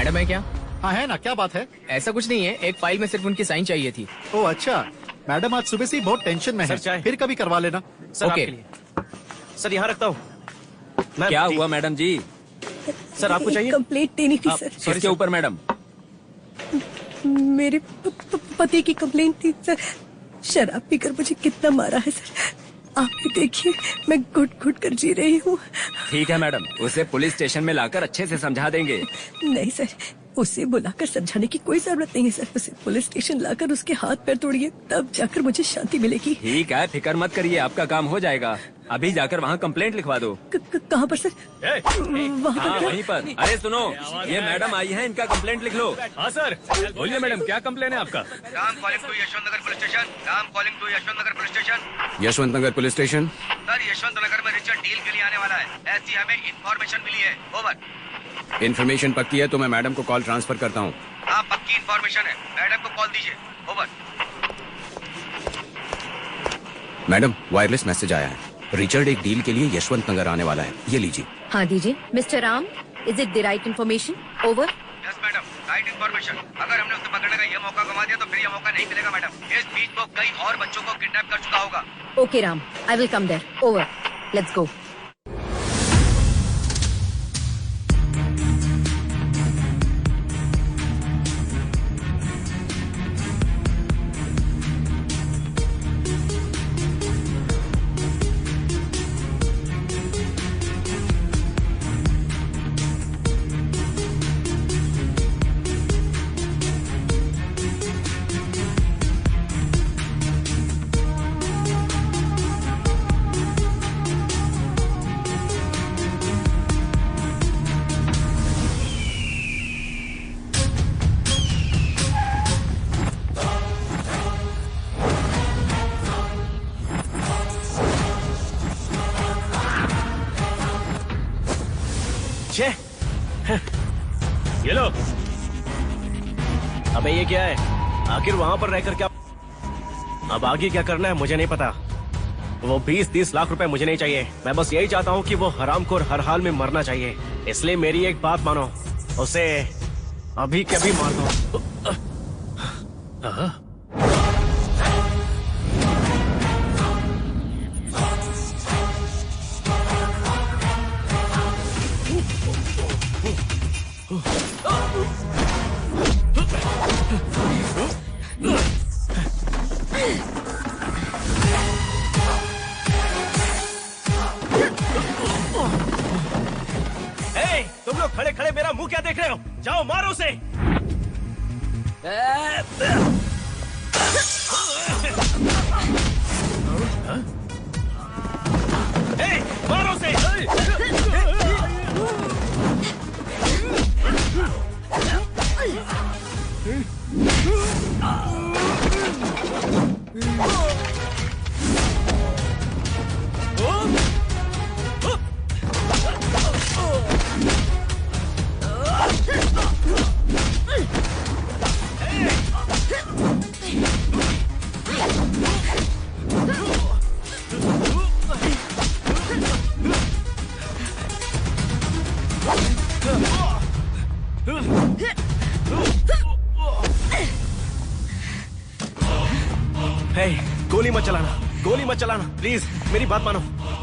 Madam है क्या? हाँ है ना, क्या बात है? ऐसा कुछ नहीं है, एक फाइल में सिर्फ उनकी साइन चाहिए थी। ओह अच्छा, मैडम आज सुबह से ही बहुत टेंशन में है। चाय। फिर कभी करवा लेना। Sir okay. आपके लिए। सर यहाँ रखता हूँ। क्या हुआ मैडम जी? सर आपको चाहिए? कंप्लेंट देनी थी सर। किसके ऊपर मैडम? मेरे पति की कंप्लेंट थी सर। शराब पीकर मुझे कितना मारा है सर। आप भी देखिए, मैं घुट घुट कर जी रही हूँ। ठीक है मैडम, उसे पुलिस स्टेशन में लाकर अच्छे से समझा देंगे। नहीं सर, उसे बुलाकर समझाने की कोई जरूरत नहीं है सर। उसे पुलिस स्टेशन लाकर उसके हाथ पैर तोड़िए, तब जाकर मुझे शांति मिलेगी। ठीक है, फिक्र मत करिए, आपका काम हो जाएगा। अभी जाकर वहाँ कंप्लेंट लिखवा दो। कहाँ पर सर? वहाँ हाँ पर? वहीं पर। अरे सुनो, ये मैडम आई है, इनका कंप्लेंट लिख लो। हाँ सर, बोलिए मैडम, क्या कंप्लेन है आपका? Ram calling to Yashwant Nagar police station. Ram calling to Yashwant Nagar police station. Yashwant Nagar police station. Sir, Yashwant Nagar में रिचर्ड डील के लिए आने वाला है, ऐसी हमें इंफॉर्मेशन मिली है। ओवर। इन्फॉर्मेशन पक्की है तो मैं मैडम को कॉल ट्रांसफर करता हूँ। हाँ, पक्की इंफॉर्मेशन है, मैडम को कॉल दीजिए। ओवर। मैडम, वायरलेस मैसेज आया है, रिचर्ड एक डील के लिए यशवंत नगर आने वाला है, ये लीजिए। हाँ दीजिए। Mister Ram, is it the right information? Over. Yes madam, right information. अगर हमने उसे पकड़ने का ये मौका गंवा दिया तो फिर ये मौका नहीं मिलेगा मैडम। इस बीच वो कई और बच्चों को किडनैप कर चुका होगा। Okay Ram, I will come there. Over. Let's go. ये लो। अबे ये क्या है? आखिर वहाँ पर रहकर क्या? अब आगे क्या करना है मुझे नहीं पता। वो 20-30 लाख रुपए मुझे नहीं चाहिए। मैं बस यही चाहता हूँ कि वो हरामखोर हर हाल में मरना चाहिए। इसलिए मेरी एक बात मानो, उसे अभी कभी मार दो। तुम लोग खड़े खड़े मेरा मुंह क्या देख रहे हो? जाओ मारो उसे। मारो उसे। गोली मत चलाना, गोली मत चलाना, प्लीज मेरी बात मानो।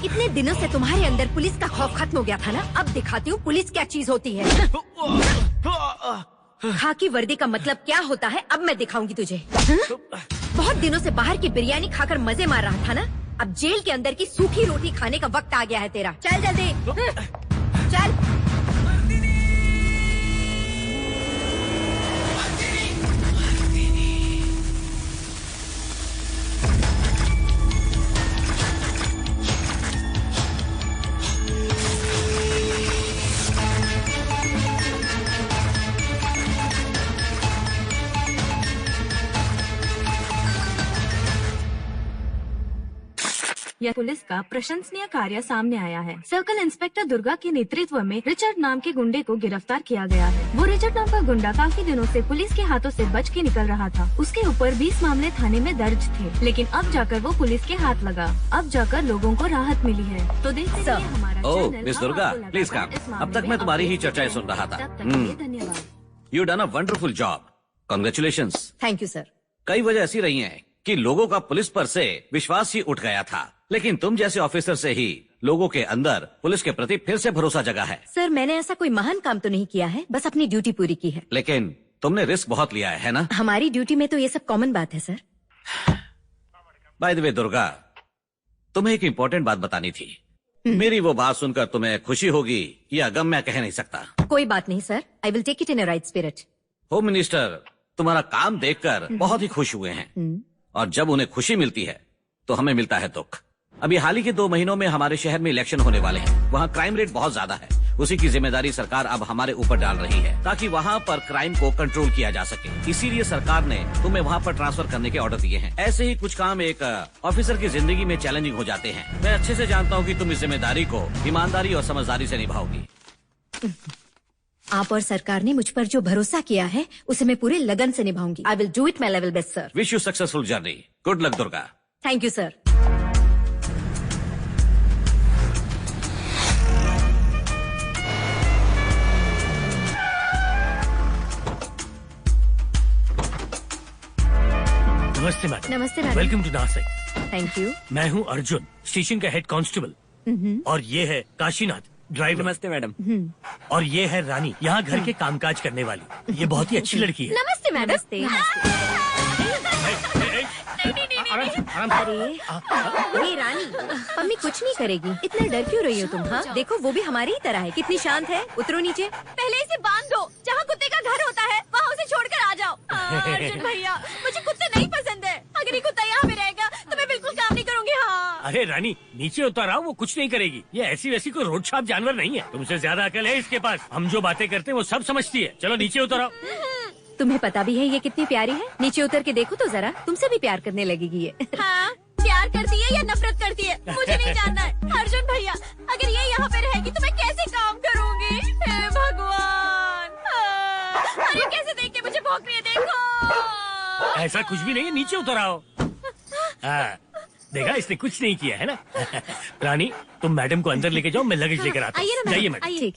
इतने दिनों से तुम्हारे अंदर पुलिस का खौफ खत्म हो गया था ना? अब दिखाती हूँ पुलिस क्या चीज होती है। खाकी वर्दी का मतलब क्या होता है अब मैं दिखाऊंगी तुझे। बहुत दिनों से बाहर की बिरयानी खाकर मजे मार रहा था ना? अब जेल के अंदर की सूखी रोटी खाने का वक्त आ गया है तेरा। चल जल्दी चल। यह पुलिस का प्रशंसनीय कार्य सामने आया है। सर्कल इंस्पेक्टर दुर्गा के नेतृत्व में रिचर्ड नाम के गुंडे को गिरफ्तार किया गया है। वो रिचर्ड नाम का गुंडा काफी दिनों से पुलिस के हाथों से बच के निकल रहा था। उसके ऊपर 20 मामले थाने में दर्ज थे, लेकिन अब जाकर वो पुलिस के हाथ लगा। अब जाकर लोगों को राहत मिली है। तो देखते रहिए हमारा channel. Miss Durga, please come. अब तक मैं तुम्हारी ही चर्चाएं सुन रहा था। धन्यवाद। You done a wonderful job, congratulations. Thank you sir. कई वजह ऐसी रही हैं कि लोगों का पुलिस पर से विश्वास ही उठ गया था, लेकिन तुम जैसे ऑफिसर से ही लोगों के अंदर पुलिस के प्रति फिर से भरोसा जगा है। सर मैंने ऐसा कोई महान काम तो नहीं किया है, बस अपनी ड्यूटी पूरी की है। लेकिन तुमने रिस्क बहुत लिया है ना? हमारी ड्यूटी में तो ये सब कॉमन बात है sir. By the way Durga, तुम्हें एक इम्पोर्टेंट बात बतानी थी। मेरी वो बात सुनकर तुम्हें खुशी होगी या गम मैं कह नहीं सकता। कोई बात नहीं sir, I will take it in a right spirit. Home minister तुम्हारा काम देखकर बहुत ही खुश हुए हैं, और जब उन्हें खुशी मिलती है तो हमें मिलता है दुख। अभी हाल ही के 2 महीनों में हमारे शहर में इलेक्शन होने वाले हैं। वहाँ क्राइम रेट बहुत ज्यादा है, उसी की जिम्मेदारी सरकार अब हमारे ऊपर डाल रही है ताकि वहाँ पर क्राइम को कंट्रोल किया जा सके। इसीलिए सरकार ने तुम्हें वहाँ पर ट्रांसफर करने के ऑर्डर दिए हैं। ऐसे ही कुछ काम एक ऑफिसर की जिंदगी में चैलेंजिंग हो जाते हैं। मैं अच्छे से जानता हूँ कि तुम इस जिम्मेदारी को ईमानदारी और समझदारी से निभाओगी। आप और सरकार ने मुझ पर जो भरोसा किया है उसे मैं पूरे लगन से निभाऊंगी। I will do it my level best sir. Wish you successful journey. Good luck Durga. Thank you sir. नमस्ते मैडम। नमस्ते madam. Welcome to Nashik. Thank you. मैं हूँ अर्जुन, स्टेशन का हेड कांस्टेबल। और ये है काशीनाथ, ड्राइवर। नमस्ते मैडम। और ये है रानी, यहाँ घर के कामकाज करने वाली। ये बहुत ही अच्छी लड़की है। नमस्ते मैडम। अरे ये रानी, मम्मी कुछ नहीं करेगी, इतना डर क्यों रही हो तुम? हाँ देखो वो भी हमारी ही तरह है, कितनी शांत है। उतरो नीचे। पहले इसे बांध दो, जहाँ कुत्ते का घर होता है वहाँ उसे छोड़कर आ जाओ। अर्जुन भैया, मुझे कुत्ते नहीं पसंद है। अगर ये कुत्ता यहाँ पे रहेगा तो मैं बिल्कुल काम नहीं करूँगी। हाँ अरे रानी नीचे उतर आओ, वो कुछ नहीं करेगी। ये ऐसी वैसी कोई रोड छाप जानवर नहीं है। तुमसे ज्यादा अकल है इसके पास। हम जो बातें करते हैं वो सब समझती है। चलो नीचे उतर आओ। तुम्हें पता भी है ये कितनी प्यारी है? नीचे उतर के देखो तो जरा, तुमसे भी प्यार करने लगेगी ये। हाँ, प्यार करती है या नफरत करती है मुझे नहीं जानना है। अर्जुन भैया, अगर ये यहाँ पे रहेगी तो मैं कैसे काम करूँगी? हे भगवान, अरे कैसे देख के मुझे भौंक रही है, देखो। ऐसा कुछ भी नहीं है, नीचे उतर आओ। देखा, इसने कुछ नहीं किया है ना। रानी तुम मैडम को अंदर लेके जाओ, मैं लगेज लेकर आता हूँ। जाइए मैडम। ठीक।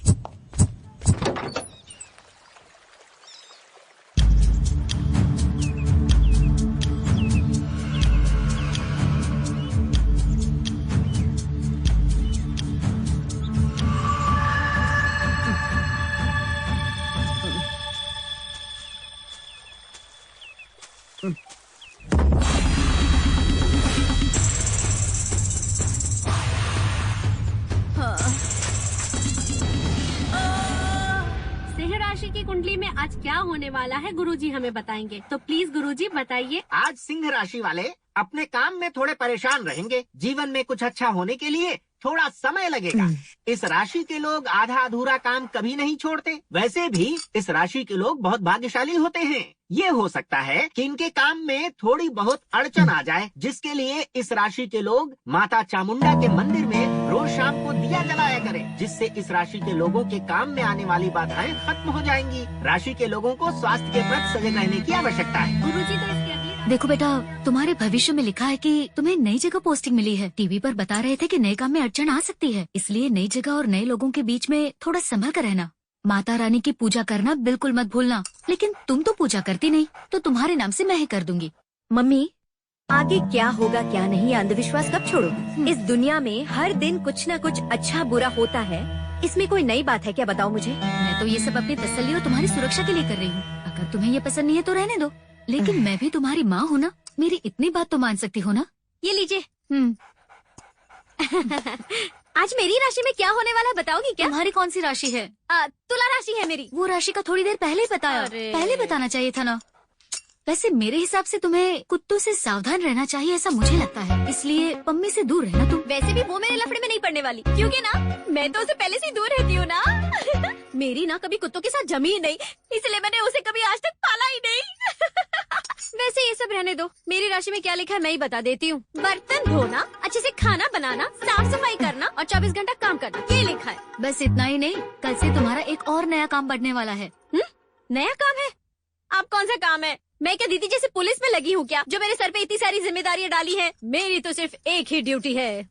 सिंह राशि की कुंडली में आज क्या होने वाला है गुरुजी हमें बताएंगे, तो प्लीज गुरुजी बताइए। आज सिंह राशि वाले अपने काम में थोड़े परेशान रहेंगे। जीवन में कुछ अच्छा होने के लिए थोड़ा समय लगेगा। इस राशि के लोग आधा अधूरा काम कभी नहीं छोड़ते। वैसे भी इस राशि के लोग बहुत भाग्यशाली होते हैं। ये हो सकता है कि इनके काम में थोड़ी बहुत अड़चन आ जाए, जिसके लिए इस राशि के लोग माता चामुंडा के मंदिर में रोज शाम को दिया जलाया करें, जिससे इस राशि के लोगों के काम में आने वाली बाधाएं खत्म हो जाएंगी। राशि के लोगों को स्वास्थ्य के प्रति सजग रहने की आवश्यकता है। गुरुजी तो इसके अगले देखो बेटा, तुम्हारे भविष्य में लिखा है कि तुम्हें नई जगह पोस्टिंग मिली है। टीवी पर बता रहे थे कि नए काम में अड़चन आ सकती है, इसलिए नई जगह और नए लोगों के बीच में थोड़ा संभल कर रहना। माता रानी की पूजा करना बिल्कुल मत भूलना। लेकिन तुम तो पूजा करती नहीं, तो तुम्हारे नाम से मैं ही कर दूंगी। मम्मी, आगे क्या होगा क्या नहीं, अंधविश्वास कब छोड़ोगी? इस दुनिया में हर दिन कुछ न कुछ अच्छा बुरा होता है, इसमें कोई नई बात है क्या? बताओ मुझे। मैं तो ये सब अपनी तसल्ली और तुम्हारी सुरक्षा के लिए कर रही हूँ। अगर तुम्हें ये पसंद नहीं है तो रहने दो, लेकिन मैं भी तुम्हारी माँ हूँ ना, मेरी इतनी बात तो मान सकती हो ना। ये लीजिए। आज मेरी राशि में क्या होने वाला है बताओगी क्या? तुम्हारी कौन सी राशि है? तुला राशि है मेरी। वो राशि का थोड़ी देर पहले ही बताया। पहले बताना चाहिए था ना। वैसे मेरे हिसाब से तुम्हें कुत्तों से सावधान रहना चाहिए, ऐसा मुझे लगता है। इसलिए मम्मी से दूर रहना तुम। वैसे भी वो मेरे लफड़े में नहीं पड़ने वाली, क्योंकि ना मैं तो उसे पहले से ही दूर रहती हूँ ना। मेरी ना कभी कुत्तों के साथ जमी ही नहीं, इसलिए मैंने उसे कभी आज तक पाला ही नहीं। वैसे ये सब रहने दो, मेरी राशि में क्या लिखा है मैं ही बता देती हूँ। बर्तन धोना, अच्छे से खाना बनाना, साफ सफाई करना और 24 घंटा काम करना, ये लिखा है। बस इतना ही नहीं, कल से तुम्हारा एक और नया काम बढ़ने वाला है। नया काम है? आप कौन सा काम है? मैं क्या दीदी जैसे पुलिस में लगी हूँ क्या, जो मेरे सर पे इतनी सारी जिम्मेदारियाँ डाली है? मेरी तो सिर्फ एक ही ड्यूटी है।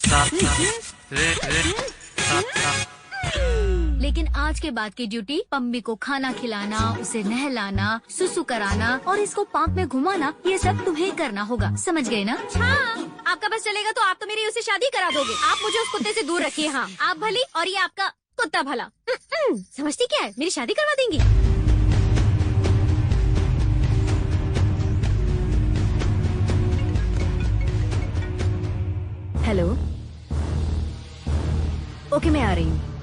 लेकिन आज के बाद की ड्यूटी पम्मी को खाना खिलाना, उसे नहलाना, सुसु कराना और इसको पार्क में घुमाना, ये सब तुम्हें करना होगा, समझ गए ना? हाँ, आपका बस चलेगा तो आप तो मेरी उससे शादी करा दोगे। आप मुझे उस कुत्ते से दूर रखिए। हाँ, आप भली और ये आपका कुत्ता भला। समझती क्या है, मेरी शादी करवा देंगी। हेलो, ओके मैं आ रही हूँ।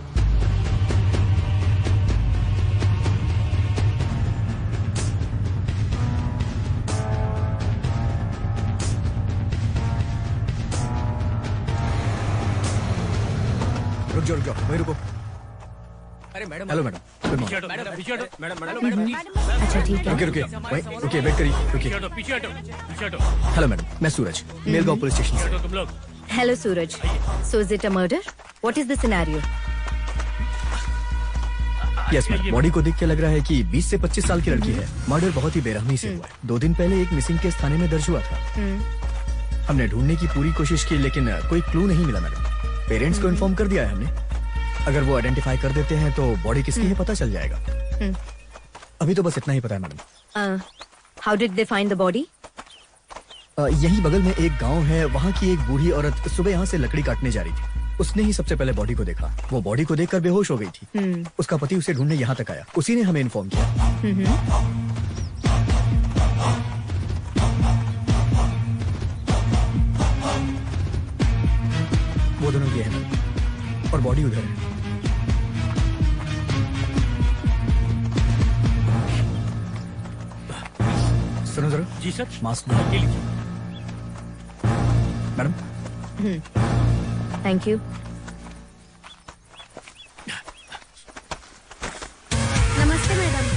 रुक जाओ वहीं रुको। अरे मैडम, हेलो मैडम, गुड पीछे मॉर्निंग। हटो, पीछे हटो। अच्छा ठीक है। रुकिए रुकिए वेट करिए पीछे रुकिए। हटो, पीछे हटो, पीछे हटो। हेलो मैडम, मैं सूरज, मेलगांव पुलिस स्टेशन पीछे से। हटो तुम लोग। Hello Suraj, so is it a murder? What is the scenario? Yes ma'am, body को देख के लग रहा है कि 20 से 25 साल की लड़की है। मर्डर बहुत ही बेरहमी से हुआ है। 2 दिन पहले एक मिसिंग केस थाने में दर्ज हुआ था। हमने ढूंढने की पूरी कोशिश की लेकिन कोई क्लू नहीं मिला मैडम। पेरेंट्स को इन्फॉर्म कर दिया है हमने। अगर वो आइडेंटिफाई कर देते हैं तो बॉडी किसकी है पता चल जाएगा। अभी तो बस इतना ही पता है madam. How did they find the body? यही बगल में एक गांव है, वहाँ की एक बूढ़ी औरत सुबह यहाँ से लकड़ी काटने जा रही थी। उसने ही सबसे पहले बॉडी को देखा। वो बॉडी को देखकर बेहोश हो गई थी। उसका पति उसे ढूंढने यहाँ तक आया, उसी ने हमें इन्फॉर्म किया। वो दोनों ये हैं और बॉडी उधर है। सुनो जरा। जी सर। मास्क के लीजिए। मैडम। Thank you. नमस्ते मैडम।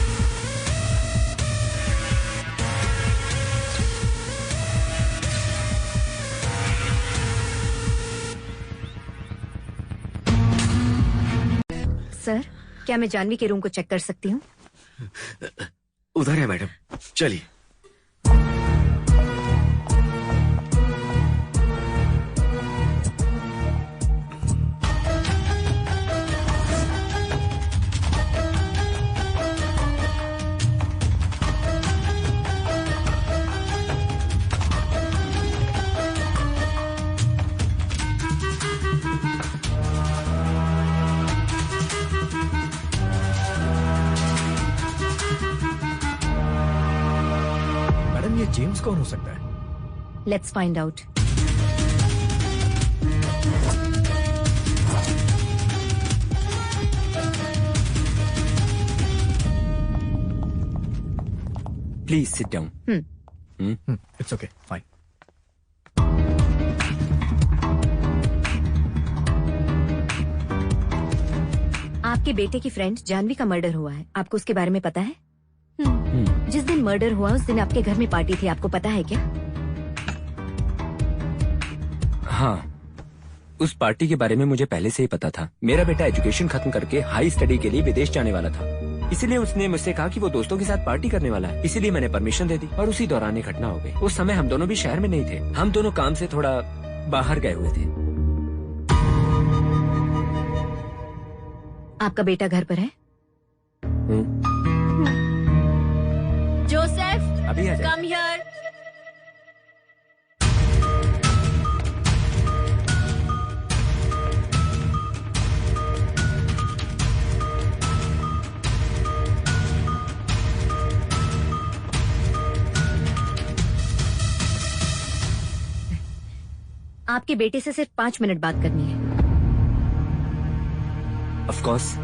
सर, क्या मैं जानवी के रूम को चेक कर सकती हूँ? उधर है मैडम, चलिए। मैडम ये जेम्स कौन हो सकता है? Let's find out. Please sit down. It's okay, fine. आपके बेटे की फ्रेंड जानवी का मर्डर हुआ है, आपको उसके बारे में पता है? जिस दिन मर्डर हुआ उस दिन आपके घर में पार्टी थी, आपको पता है क्या? हाँ, उस पार्टी के बारे में मुझे पहले से ही पता था। मेरा बेटा एजुकेशन खत्म करके हाई स्टडी के लिए विदेश जाने वाला था, इसीलिए उसने मुझसे कहा कि वो दोस्तों के साथ पार्टी करने वाला है। इसीलिए मैंने परमिशन दे दी और उसी दौरान ये घटना हो गई। उस समय हम दोनों भी शहर में नहीं थे, हम दोनों काम से थोड़ा बाहर गए हुए थे। आपका बेटा घर पर है? जोसेफ, अभी आ जाए। Come here. आपके बेटे से सिर्फ 5 मिनट बात करनी है। Of course.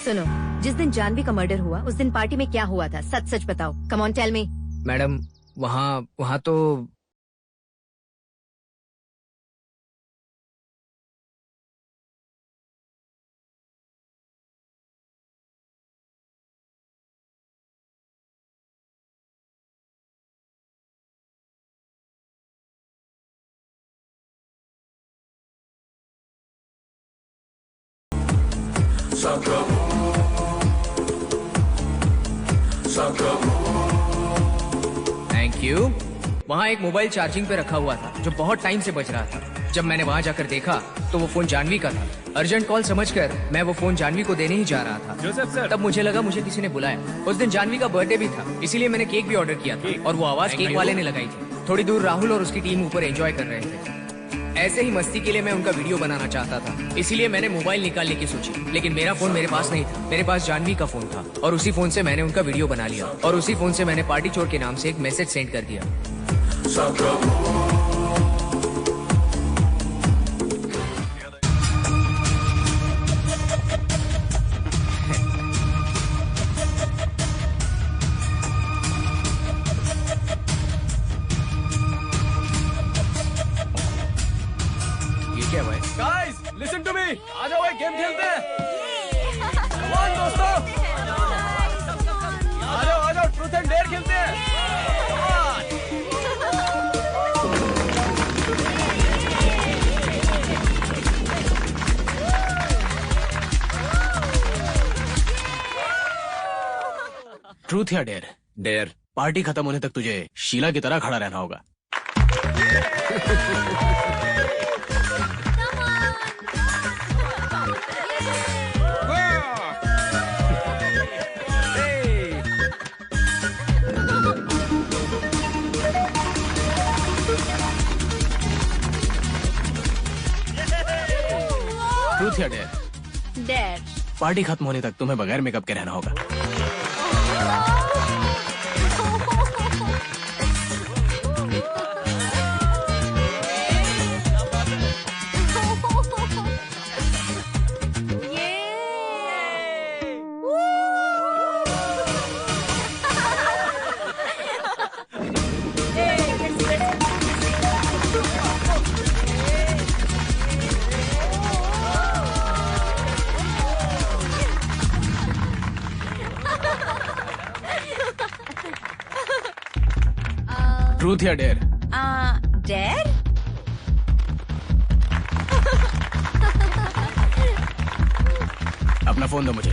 सुनो, जिस दिन जानवी का मर्डर हुआ उस दिन पार्टी में क्या हुआ था? सच सच बताओ। Come on tell me. Madam, वहाँ तो क्यों? वहाँ एक मोबाइल चार्जिंग पे रखा हुआ था जो बहुत टाइम से बज रहा था। जब मैंने वहाँ जाकर देखा तो वो फोन जानवी का था। अर्जेंट कॉल समझकर मैं वो फोन जानवी को देने ही जा रहा था। Joseph sir. तब मुझे लगा मुझे किसी ने बुलाया। उस दिन जानवी का बर्थडे भी था, इसीलिए मैंने केक भी ऑर्डर किया था और वो आवाज केक वाले ने लगाई थी। थोड़ी दूर राहुल और उसकी टीम ऊपर एंजॉय कर रहे थे। ऐसे ही मस्ती के लिए मैं उनका वीडियो बनाना चाहता था, इसीलिए मैंने मोबाइल निकालने की सोची। लेकिन मेरा फोन मेरे पास नहीं था, मेरे पास जानवी का फोन था और उसी फोन से मैंने उनका वीडियो बना लिया और उसी फोन से मैंने पार्टी चोर के नाम से एक मैसेज सेंड कर दिया। ये क्या भाई? गाइस लिसन टू मी, आ जाओ एक गेम खेलते हैं। Come on, दोस्तों, आ जाओ ट्रूथ एंड डेयर खेलते हैं। ट्रूथ या डेयर? डेयर। पार्टी खत्म होने तक तुझे शीला की तरह खड़ा रहना होगा। ट्रूथ या डेयर? डेयर। पार्टी खत्म होने तक तुम्हें बगैर मेकअप के रहना होगा। ट्रूथ या डेयर? डेयर। अपना फोन दो मुझे।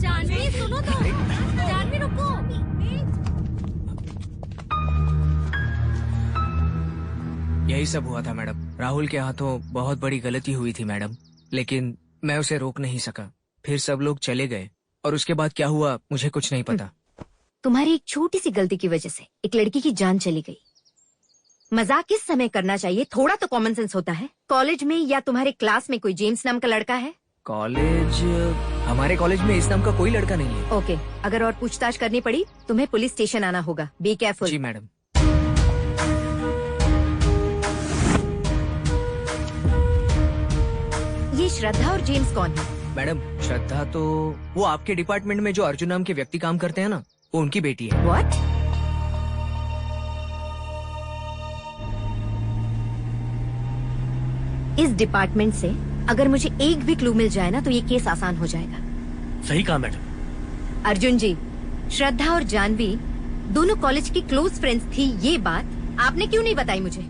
जानवी सुनो तो, जानवी रुको। यही सब हुआ था मैडम। राहुल के हाथों बहुत बड़ी गलती हुई थी मैडम, लेकिन मैं उसे रोक नहीं सका। फिर सब लोग चले गए और उसके बाद क्या हुआ मुझे कुछ नहीं पता। तुम्हारी एक छोटी सी गलती की वजह से एक लड़की की जान चली गई। मजाक किस समय करना चाहिए, थोड़ा तो कॉमन सेंस होता है। कॉलेज में या तुम्हारे क्लास में कोई जेम्स नाम का लड़का है? कॉलेज? हमारे कॉलेज में इस नाम का कोई लड़का नहीं है। ओके, अगर और पूछताछ करनी पड़ी तुम्हें पुलिस स्टेशन आना होगा। Be careful. जी मैडम। ये श्रद्धा और जेम्स कौन है? मैडम श्रद्धा तो वो आपके डिपार्टमेंट में जो अर्जुन नाम के व्यक्ति काम करते हैं ना, वो उनकी बेटी है। व्हाट? इस डिपार्टमेंट से अगर मुझे एक भी क्लू मिल जाए ना तो ये केस आसान हो जाएगा। सही कहा मैडम। अर्जुन जी, श्रद्धा और जानवी दोनों कॉलेज की क्लोज फ्रेंड्स थी, ये बात आपने क्यों नहीं बताई मुझे?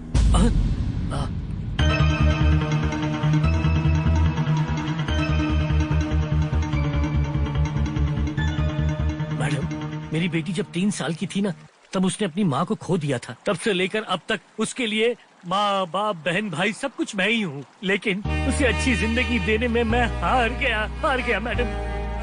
मैडम, मेरी बेटी जब 3 साल की थी ना, तब उसने अपनी माँ को खो दिया था। तब से लेकर अब तक उसके लिए माँ बाप बहन भाई सब कुछ मैं ही हूँ, लेकिन उसे अच्छी जिंदगी देने में मैं हार गया मैडम।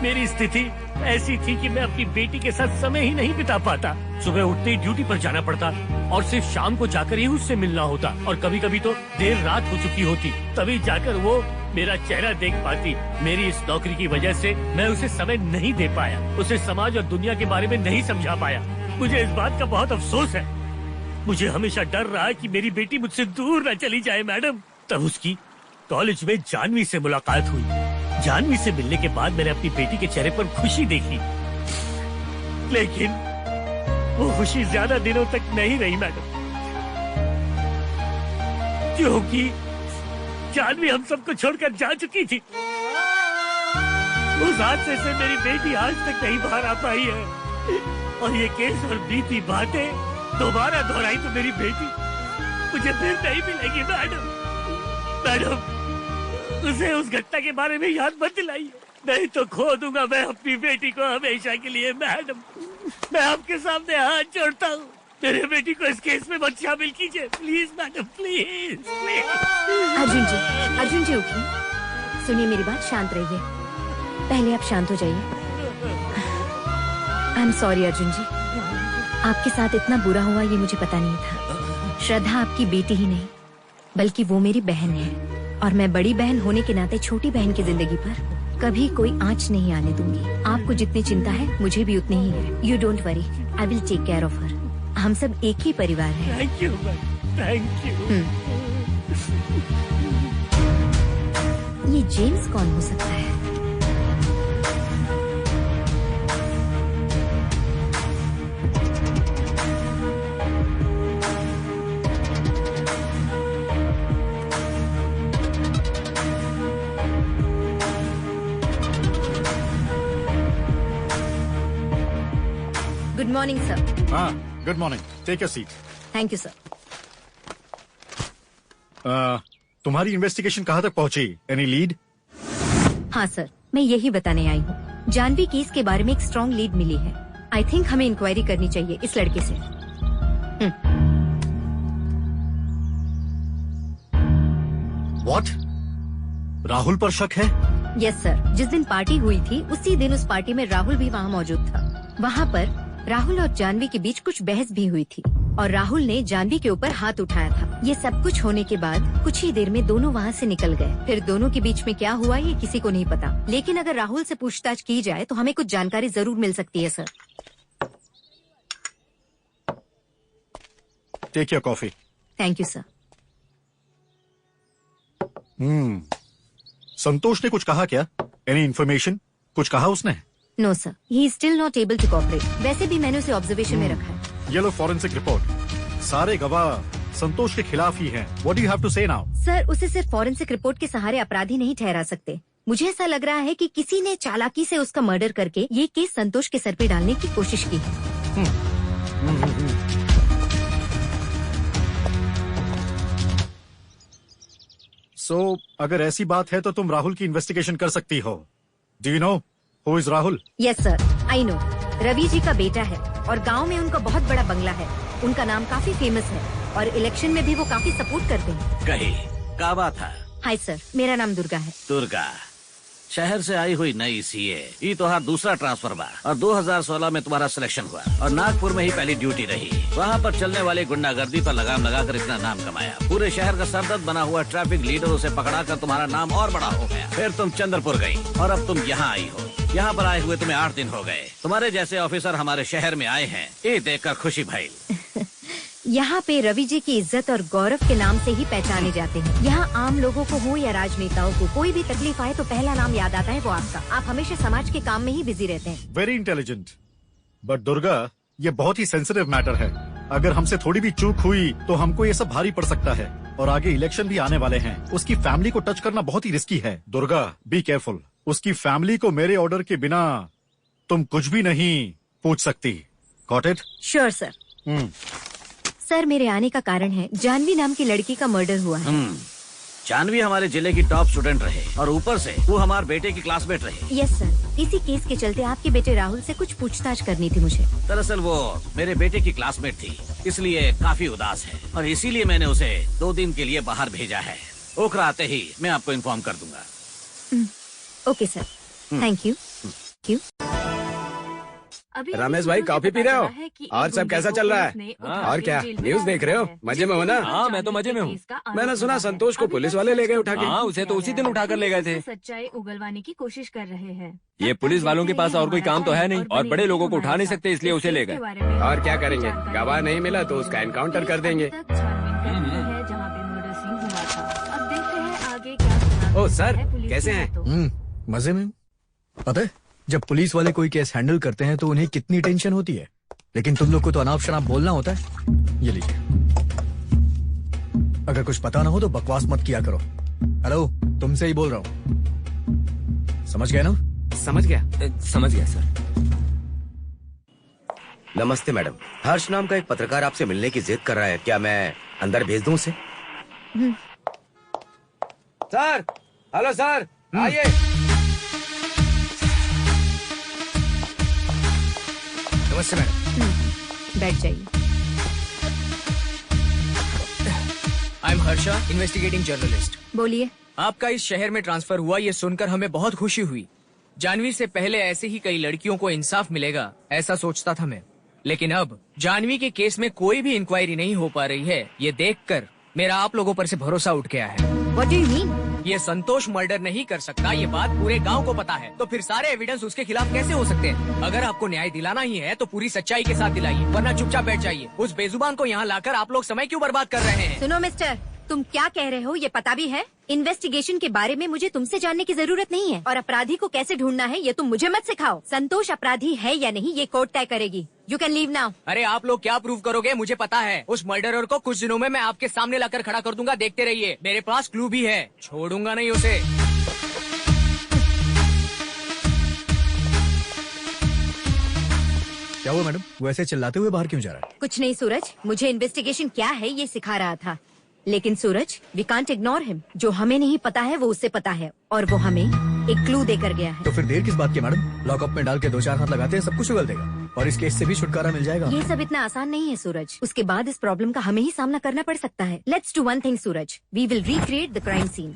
मेरी स्थिति ऐसी थी कि मैं अपनी बेटी के साथ समय ही नहीं बिता पाता। सुबह उठते ही ड्यूटी पर जाना पड़ता और सिर्फ शाम को जाकर ही उससे मिलना होता, और कभी कभी तो देर रात हो चुकी होती तभी जाकर वो मेरा चेहरा देख पाती। मेरी इस नौकरी की वजह से मैं उसे समय नहीं दे पाया, उसे समाज और दुनिया के बारे में नहीं समझा पाया। मुझे इस बात का बहुत अफसोस है। मुझे हमेशा डर रहा कि मेरी बेटी मुझसे दूर न चली जाए मैडम। तब उसकी कॉलेज में जानवी से मुलाकात हुई। जानवी से मिलने के बाद मैंने अपनी बेटी के चेहरे पर खुशी देखी, लेकिन वो खुशी ज्यादा दिनों तक नहीं रही मैडम, क्योंकि जानवी हम सबको छोड़कर जा चुकी थी। उस हादसे से मेरी बेटी आज तक नहीं बाहर आ पाई है, और ये केस और बीती बातें दोबारा दोहराई तो मेरी बेटी मुझे फिर नहीं मिलेगी मैडम। मैडम, उसे उस घटना के बारे में याद मत दिलाइए, नहीं तो खो दूंगा मैं अपनी बेटी को हमेशा के लिए। मैडम, मैं आपके सामने हाथ जोड़ता हूँ, मेरे बेटी को इस केस में मत शामिल कीजिए please madam, please please. Arjun ji उठिए, सुनिए मेरी बात, शांत रहिए। पहले आप शांत हो जाइए। आई एम सॉरी अर्जुन जी, आपके साथ इतना बुरा हुआ ये मुझे पता नहीं था। श्रद्धा आपकी बेटी ही नहीं बल्कि वो मेरी बहन है, और मैं बड़ी बहन होने के नाते छोटी बहन की जिंदगी पर कभी कोई आंच नहीं आने दूंगी। आपको जितनी चिंता है मुझे भी उतनी ही है। You don't worry, I will take care of her. हम सब एक ही परिवार हैं। Thank you, thank you. ये जेम्स कौन हो सकता है? Good morning sir. हाँ, good morning, take your seat. Thank you sir. तुम्हारी इन्वेस्टिगेशन कहाँ तक पहुँची? Any lead? हाँ सर, मैं यही बताने आई हूँ। जानवी केस के बारे में एक स्ट्रॉन्ग लीड मिली है। आई थिंक हमें इंक्वायरी करनी चाहिए इस लड़के से। What? राहुल पर शक है? यस सर, जिस दिन पार्टी हुई थी उसी दिन उस पार्टी में राहुल भी वहाँ मौजूद था। वहाँ पर राहुल और जानवी के बीच कुछ बहस भी हुई थी और राहुल ने जानवी के ऊपर हाथ उठाया था। ये सब कुछ होने के बाद कुछ ही देर में दोनों वहाँ से निकल गए। फिर दोनों के बीच में क्या हुआ ये किसी को नहीं पता, लेकिन अगर राहुल से पूछताछ की जाए तो हमें कुछ जानकारी जरूर मिल सकती है sir. Take your coffee. Thank you sir. Santosh ने कुछ कहा क्या? Any information? कुछ कहा उसने? No sir, he is still not able to cooperate. वैसे भी मैंने उसे ऑब्जर्वेशन में रखा है। ये लो फॉरेंसिक रिपोर्ट। सारे गवाह संतोष के खिलाफ ही हैं। What do you have to say now? Sir, उसे सिर्फ फॉरेंसिक रिपोर्ट के सहारे अपराधी नहीं ठहरा सकते। मुझे ऐसा लग रहा है कि किसी ने चालाकी से उसका मर्डर करके ये केस संतोष के सर पे डालने की कोशिश की है। सो अगर ऐसी बात है तो तुम राहुल की इन्वेस्टिगेशन कर सकती हो। Do you know who is Rahul? Yes sir, I know. Ravi ji का बेटा है और गांव में उनका बहुत बड़ा बंगला है। उनका नाम काफी फेमस है और इलेक्शन में भी वो काफी सपोर्ट करते हैं। कही क्या बात है? हाय सर, मेरा नाम दुर्गा है। दुर्गा, शहर से आई हुई नई सीए। ये तुम्हारा दूसरा ट्रांसफर हुआ और 2016 में तुम्हारा सिलेक्शन हुआ और नागपुर में ही पहली ड्यूटी रही। वहाँ पर चलने वाली गुंडागर्दी पर लगाम लगाकर इतना नाम कमाया। पूरे शहर का सरदर्द बना हुआ ट्रैफिक लीडर उसे पकड़ा कर तुम्हारा नाम और बड़ा हो गया। फिर तुम चंद्रपुर गई और अब तुम यहाँ आई हो। यहाँ पर आए हुए तुम्हें 8 दिन हो गए। तुम्हारे जैसे ऑफिसर हमारे शहर में आए हैं, ये देखकर खुशी भई। यहाँ पे रवि जी की इज्जत और गौरव के नाम से ही पहचाने जाते हैं। यहाँ आम लोगों को हो या राजनेताओं को कोई भी तकलीफ आए तो पहला नाम याद आता है वो आपका। आप हमेशा समाज के काम में ही बिजी रहते हैं। Very intelligent. बट दुर्गा, ये बहुत ही सेंसिटिव मैटर है। अगर हमसे थोड़ी भी चूक हुई तो हमको ये सब भारी पड़ सकता है और आगे इलेक्शन भी आने वाले हैं। उसकी फैमिली को टच करना बहुत ही रिस्की है। Durga, be careful. उसकी फैमिली को मेरे ऑर्डर के बिना तुम कुछ भी नहीं पूछ सकती। Got it? Sure sir. Sir, मेरे आने का कारण है जानवी नाम की लड़की का मर्डर हुआ है। जानवी हमारे जिले की टॉप स्टूडेंट रहे और ऊपर से वो हमारे बेटे की क्लासमेट रहे। यस सर, इसी केस के चलते आपके बेटे राहुल से कुछ पूछताछ करनी थी मुझे। दरअसल वो मेरे बेटे की क्लासमेट थी, इसलिए काफी उदास है और इसीलिए मैंने उसे 2 दिन के लिए बाहर भेजा है। ओखरा आते ही मैं आपको इन्फॉर्म कर दूंगा। Okay sir, thank you. Thank you. Ramesh भाई कॉफी पी रहे हो? और सब कैसा चल रहा है? और क्या न्यूज देख रहे हो? मजे में हो ना? हाँ मैं तो मजे में हूँ। मैंने सुना संतोष को पुलिस वाले ले गए उठा के। हाँ उसे तो उसी दिन उठाकर ले गए थे। सच्चाई उगलवाने की कोशिश कर रहे हैं। ये पुलिस वालों के पास और कोई काम तो है नहीं और बड़े लोगों को उठा नहीं सकते, इसलिए उसे ले गए। और क्या करेंगे, गवाह नहीं मिला तो उसका एनकाउंटर कर देंगे। ओ सर कैसे हैं? मजे में। पता है जब पुलिस वाले कोई केस हैंडल करते हैं तो उन्हें कितनी टेंशन होती है, लेकिन तुम लोग को तो अनाप शनाप बोलना होता है। ये लीजिए, अगर कुछ पता ना हो तो बकवास मत किया करो। हेलो, तुमसे ही बोल रहा हूँ, समझ गए ना? समझ गया सर। नमस्ते मैडम, हर्ष नाम का एक पत्रकार आपसे मिलने की जिद कर रहा है, क्या मैं अंदर भेज दूं उसे? सर, हेलो सर, आइए। नमस्ते मैडम। बैठ जाइए। I am Harsha, investigating journalist. बोलिए। आपका इस शहर में ट्रांसफर हुआ ये सुनकर हमें बहुत खुशी हुई। जानवी से पहले ऐसे ही कई लड़कियों को इंसाफ मिलेगा ऐसा सोचता था मैं, लेकिन अब जानवी के केस में कोई भी इंक्वायरी नहीं हो पा रही है, ये देखकर मेरा आप लोगों पर से भरोसा उठ गया है। What do you mean? ये संतोष मर्डर नहीं कर सकता, ये बात पूरे गांव को पता है, तो फिर सारे एविडेंस उसके खिलाफ कैसे हो सकते हैं? अगर आपको न्याय दिलाना ही है तो पूरी सच्चाई के साथ दिलाइए, वरना चुपचाप बैठ जाइए। उस बेजुबान को यहाँ लाकर आप लोग समय क्यों बर्बाद कर रहे हैं? सुनो मिस्टर, तुम क्या कह रहे हो ये पता भी है? इन्वेस्टिगेशन के बारे में मुझे तुमसे जानने की जरूरत नहीं है, और अपराधी को कैसे ढूंढना है ये तुम मुझे मत सिखाओ। संतोष अपराधी है या नहीं ये कोर्ट तय करेगी। You can leave now. अरे आप लोग क्या प्रूव करोगे मुझे पता है। उस मर्डरर को कुछ दिनों में मैं आपके सामने लाकर खड़ा कर दूंगा, देखते रहिए। मेरे पास क्लू भी है, छोड़ूंगा नहीं उसे। क्या हुआ मैडम, वो ऐसे चिल्लाते हुए बाहर क्यों जा रहा है? कुछ नहीं सूरज, मुझे इन्वेस्टिगेशन क्या है ये सिखा रहा था। लेकिन सूरज, वी कांट इग्नोर हिम। जो हमें नहीं पता है वो उससे पता है, और वो हमें एक क्लू देकर गया है। तो फिर देर किस बात की मैडम? लॉकअप में डाल के 2-4 हाथ लगाते हैं, सब कुछ उगल देगा और इस केस से भी छुटकारा मिल जाएगा। ये सब इतना आसान नहीं है सूरज। उसके बाद इस प्रॉब्लम का हमें ही सामना करना पड़ सकता है। Let's do one thing Suraj, we will recreate the crime scene.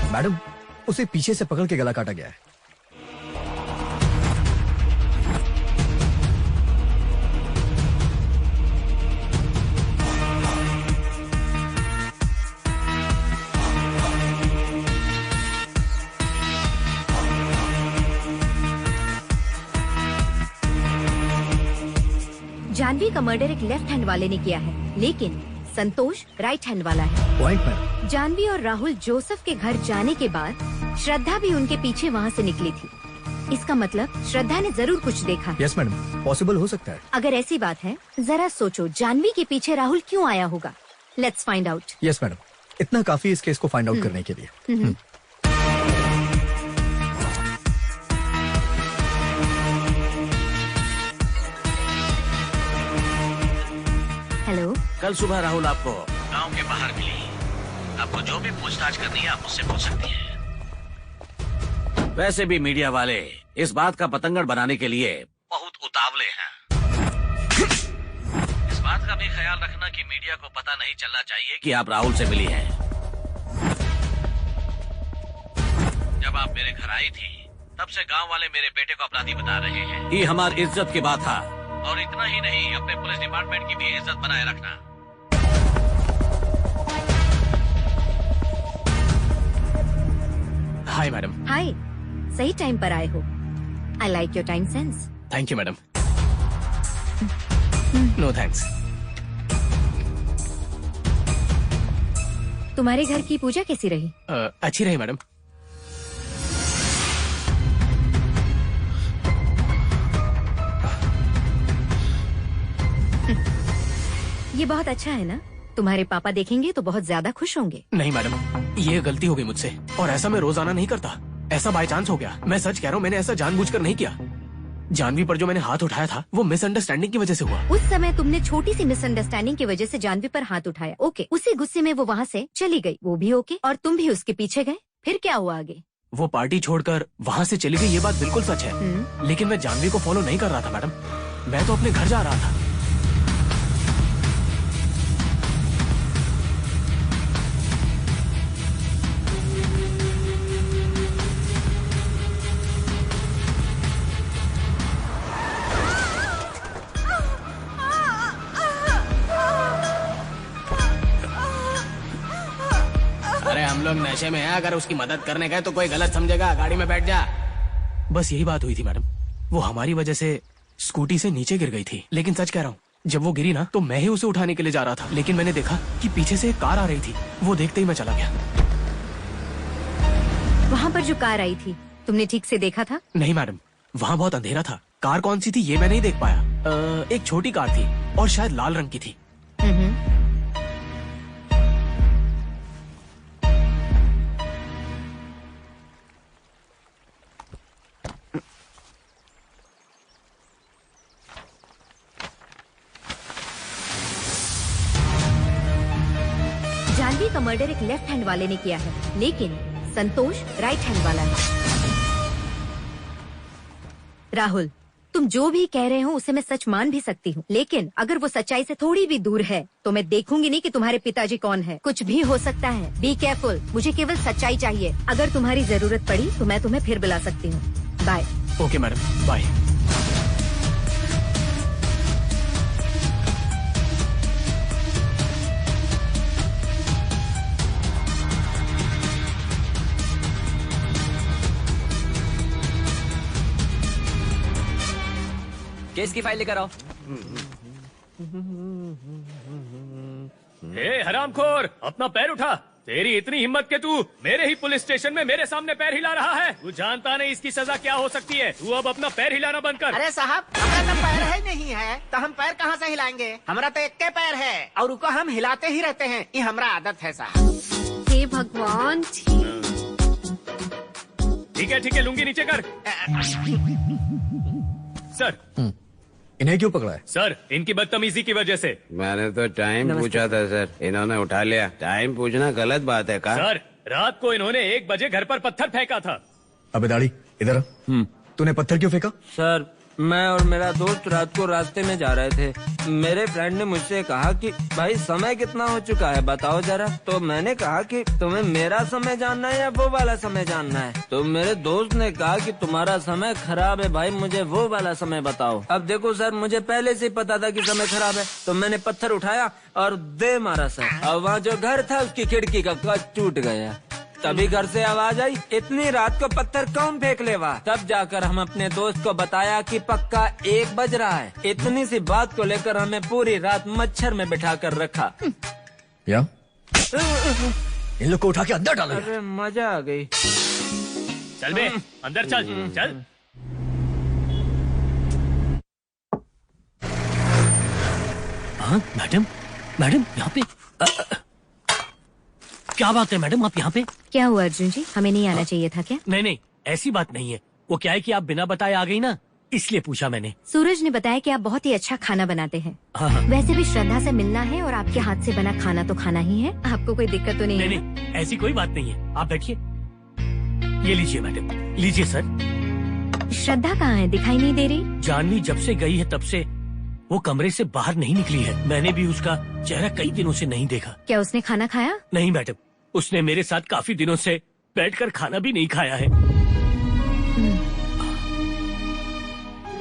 Madam, उसे पीछे से पकड़ के गला काटा गया है। जानवी का मर्डर एक लेफ्ट हैंड वाले ने किया है, लेकिन संतोष राइट हैंड वाला है। Point madam. जानवी और राहुल जोसेफ के घर जाने के बाद श्रद्धा भी उनके पीछे वहाँ से निकली थी। इसका मतलब श्रद्धा ने जरूर कुछ देखा। यस मैडम, पॉसिबल हो सकता है। अगर ऐसी बात है, जरा सोचो जानवी के पीछे राहुल क्यों आया होगा। Let's find out. Yes madam, इतना काफी इस केस को फाइंड आउट करने के लिए। हेलो। कल सुबह राहुल आपको गांव के बाहर मिली। आपको जो भी पूछताछ करनी है आप मुझसे पूछ सकती हैं। वैसे भी मीडिया वाले इस बात का पतंगड़ बनाने के लिए बहुत उतावले हैं। इस बात का भी ख्याल रखना कि मीडिया को पता नहीं चलना चाहिए कि आप राहुल से मिली हैं। जब आप मेरे घर आई थी तब से गांव वाले मेरे बेटे को अपराधी बता रहे हैं। ये हमारी इज्जत की बात था, और इतना ही नहीं, अपने पुलिस डिपार्टमेंट की भी इज्जत बनाए रखना। Hi madam. हाय, सही टाइम पर आए हो। I like your time sense. Thank you madam. No thanks. तुम्हारे घर की पूजा कैसी रही? अच्छी रही मैडम। ये बहुत अच्छा है ना? तुम्हारे पापा देखेंगे तो बहुत ज्यादा खुश होंगे। नहीं मैडम, ये गलती हो गई मुझसे, और ऐसा मैं रोजाना नहीं करता। ऐसा बाय चांस हो गया। मैं सच कह रहा हूँ, मैंने ऐसा जानबूझकर नहीं किया। जानवी पर जो मैंने हाथ उठाया था वो मिसअंडरस्टैंडिंग की वजह से हुआ। उस समय तुमने छोटी सी मिसअंडरस्टैंडिंग की वजह से जानवी पर हाथ उठाया। ओके, उसी गुस्से में वो वहाँ से चली गई, वो भी ओके, और तुम भी उसके पीछे गए। फिर क्या हुआ आगे? वो पार्टी छोड़कर वहाँ से चली गई, ये बात बिल्कुल सच है। लेकिन मैं जानवी को फॉलो नहीं कर रहा था मैडम, मैं तो अपने घर जा रहा था। अरे हम लोग नशे में हैं, अगर उसकी मदद करने गए तो कोई गलत समझेगा, गाड़ी में बैठ जा। बस यही बात हुई थी मैडम, वो हमारी वजह से स्कूटी से नीचे गिर गई थी। लेकिन सच कह रहा हूँ, जब वो गिरी ना तो मैं ही उसे उठाने के लिए जा रहा था, लेकिन मैंने देखा कि पीछे से एक कार आ रही थी, वो देखते ही मैं चला गया। वहाँ पर जो कार आई थी तुमने ठीक से देखा था? नहीं मैडम, वहाँ बहुत अंधेरा था, कार कौन सी थी ये मैं नहीं देख पाया। एक छोटी कार थी और शायद लाल रंग की थी। जानवी का मर्डर एक लेफ्ट हैंड वाले ने किया है, लेकिन संतोष राइट हैंड वाला है। राहुल, तुम जो भी कह रहे हो उसे मैं सच मान भी सकती हूँ, लेकिन अगर वो सच्चाई से थोड़ी भी दूर है तो मैं देखूंगी नहीं कि तुम्हारे पिताजी कौन है। कुछ भी हो सकता है, बी केयरफुल। मुझे केवल सच्चाई चाहिए। अगर तुम्हारी जरूरत पड़ी तो मैं तुम्हें फिर बुला सकती हूँ। Bye. Okay madam, bye. Case की फाइल लेकर आओ। ए हरामखोर, अपना पैर उठा। तेरी इतनी हिम्मत के तू मेरे ही पुलिस स्टेशन में मेरे सामने पैर हिला रहा है। तू जानता नहीं इसकी सजा क्या हो सकती है। तू अब अपना पैर हिलाना बंद कर। अरे साहब, हमारा तो पैर है नहीं है तो हम पैर कहाँ से हिलाएंगे? हमारा तो एक के पैर है और उनको हम हिलाते ही रहते हैं, ये हमारा आदत है साहब। हे भगवान। ठीक है, लुंगी नीचे कर। सर, इन्हें क्यों पकड़ा है? सर, इनकी बदतमीजी की वजह से। मैंने तो टाइम पूछा था सर, इन्होंने उठा लिया। टाइम पूछना गलत बात है का? सर, रात को इन्होंने 1 बजे घर पर पत्थर फेंका था। अबे दाढ़ी, इधर आ। तूने पत्थर क्यों फेंका? सर, मैं और मेरा दोस्त रात को रास्ते में जा रहे थे। मेरे फ्रेंड ने मुझसे कहा कि भाई समय कितना हो चुका है बताओ जरा। तो मैंने कहा कि तुम्हें मेरा समय जानना है या वो वाला समय जानना है। तो मेरे दोस्त ने कहा कि तुम्हारा समय खराब है भाई, मुझे वो वाला समय बताओ। अब देखो सर, मुझे पहले से ही पता था कि समय खराब है, तो मैंने पत्थर उठाया और दे मारा सर। अब वहाँ जो घर था उसकी खिड़की का कांच टूट गया। तभी घर से आवाज आई, इतनी रात को पत्थर कौन फेंक लेवा। तब जाकर हम अपने दोस्त को बताया कि पक्का 1 बज रहा है। इतनी सी बात को लेकर हमें पूरी रात मच्छर में बिठा कर रखा। या? इन लोग को उठा के अंदर डालो। अरे मजा आ गई। चल बे, अंदर चल। चल। हाँ मैडम यहाँ पे क्या बात है मैडम, आप यहाँ पे? क्या हुआ अर्जुन जी, हमें नहीं आना चाहिए था क्या? नहीं, ऐसी बात नहीं है। वो क्या है कि आप बिना बताए आ गई ना, इसलिए पूछा मैंने। सूरज ने बताया कि आप बहुत ही अच्छा खाना बनाते हैं। हाँ। वैसे भी श्रद्धा से मिलना है और आपके हाथ से बना खाना तो खाना ही है। आपको कोई दिक्कत तो नहीं है? नहीं, ऐसी कोई बात नहीं है। आप बैठिए। ये लीजिए मैडम, लीजिए सर। श्रद्धा कहाँ है, दिखाई नहीं दे रही? जानवी जब से गई है तब से वो कमरे से बाहर नहीं निकली है। मैंने भी उसका चेहरा कई दिनों से नहीं देखा। क्या उसने खाना खाया? नहीं मैडम, उसने मेरे साथ काफी दिनों से बैठकर खाना भी नहीं खाया है।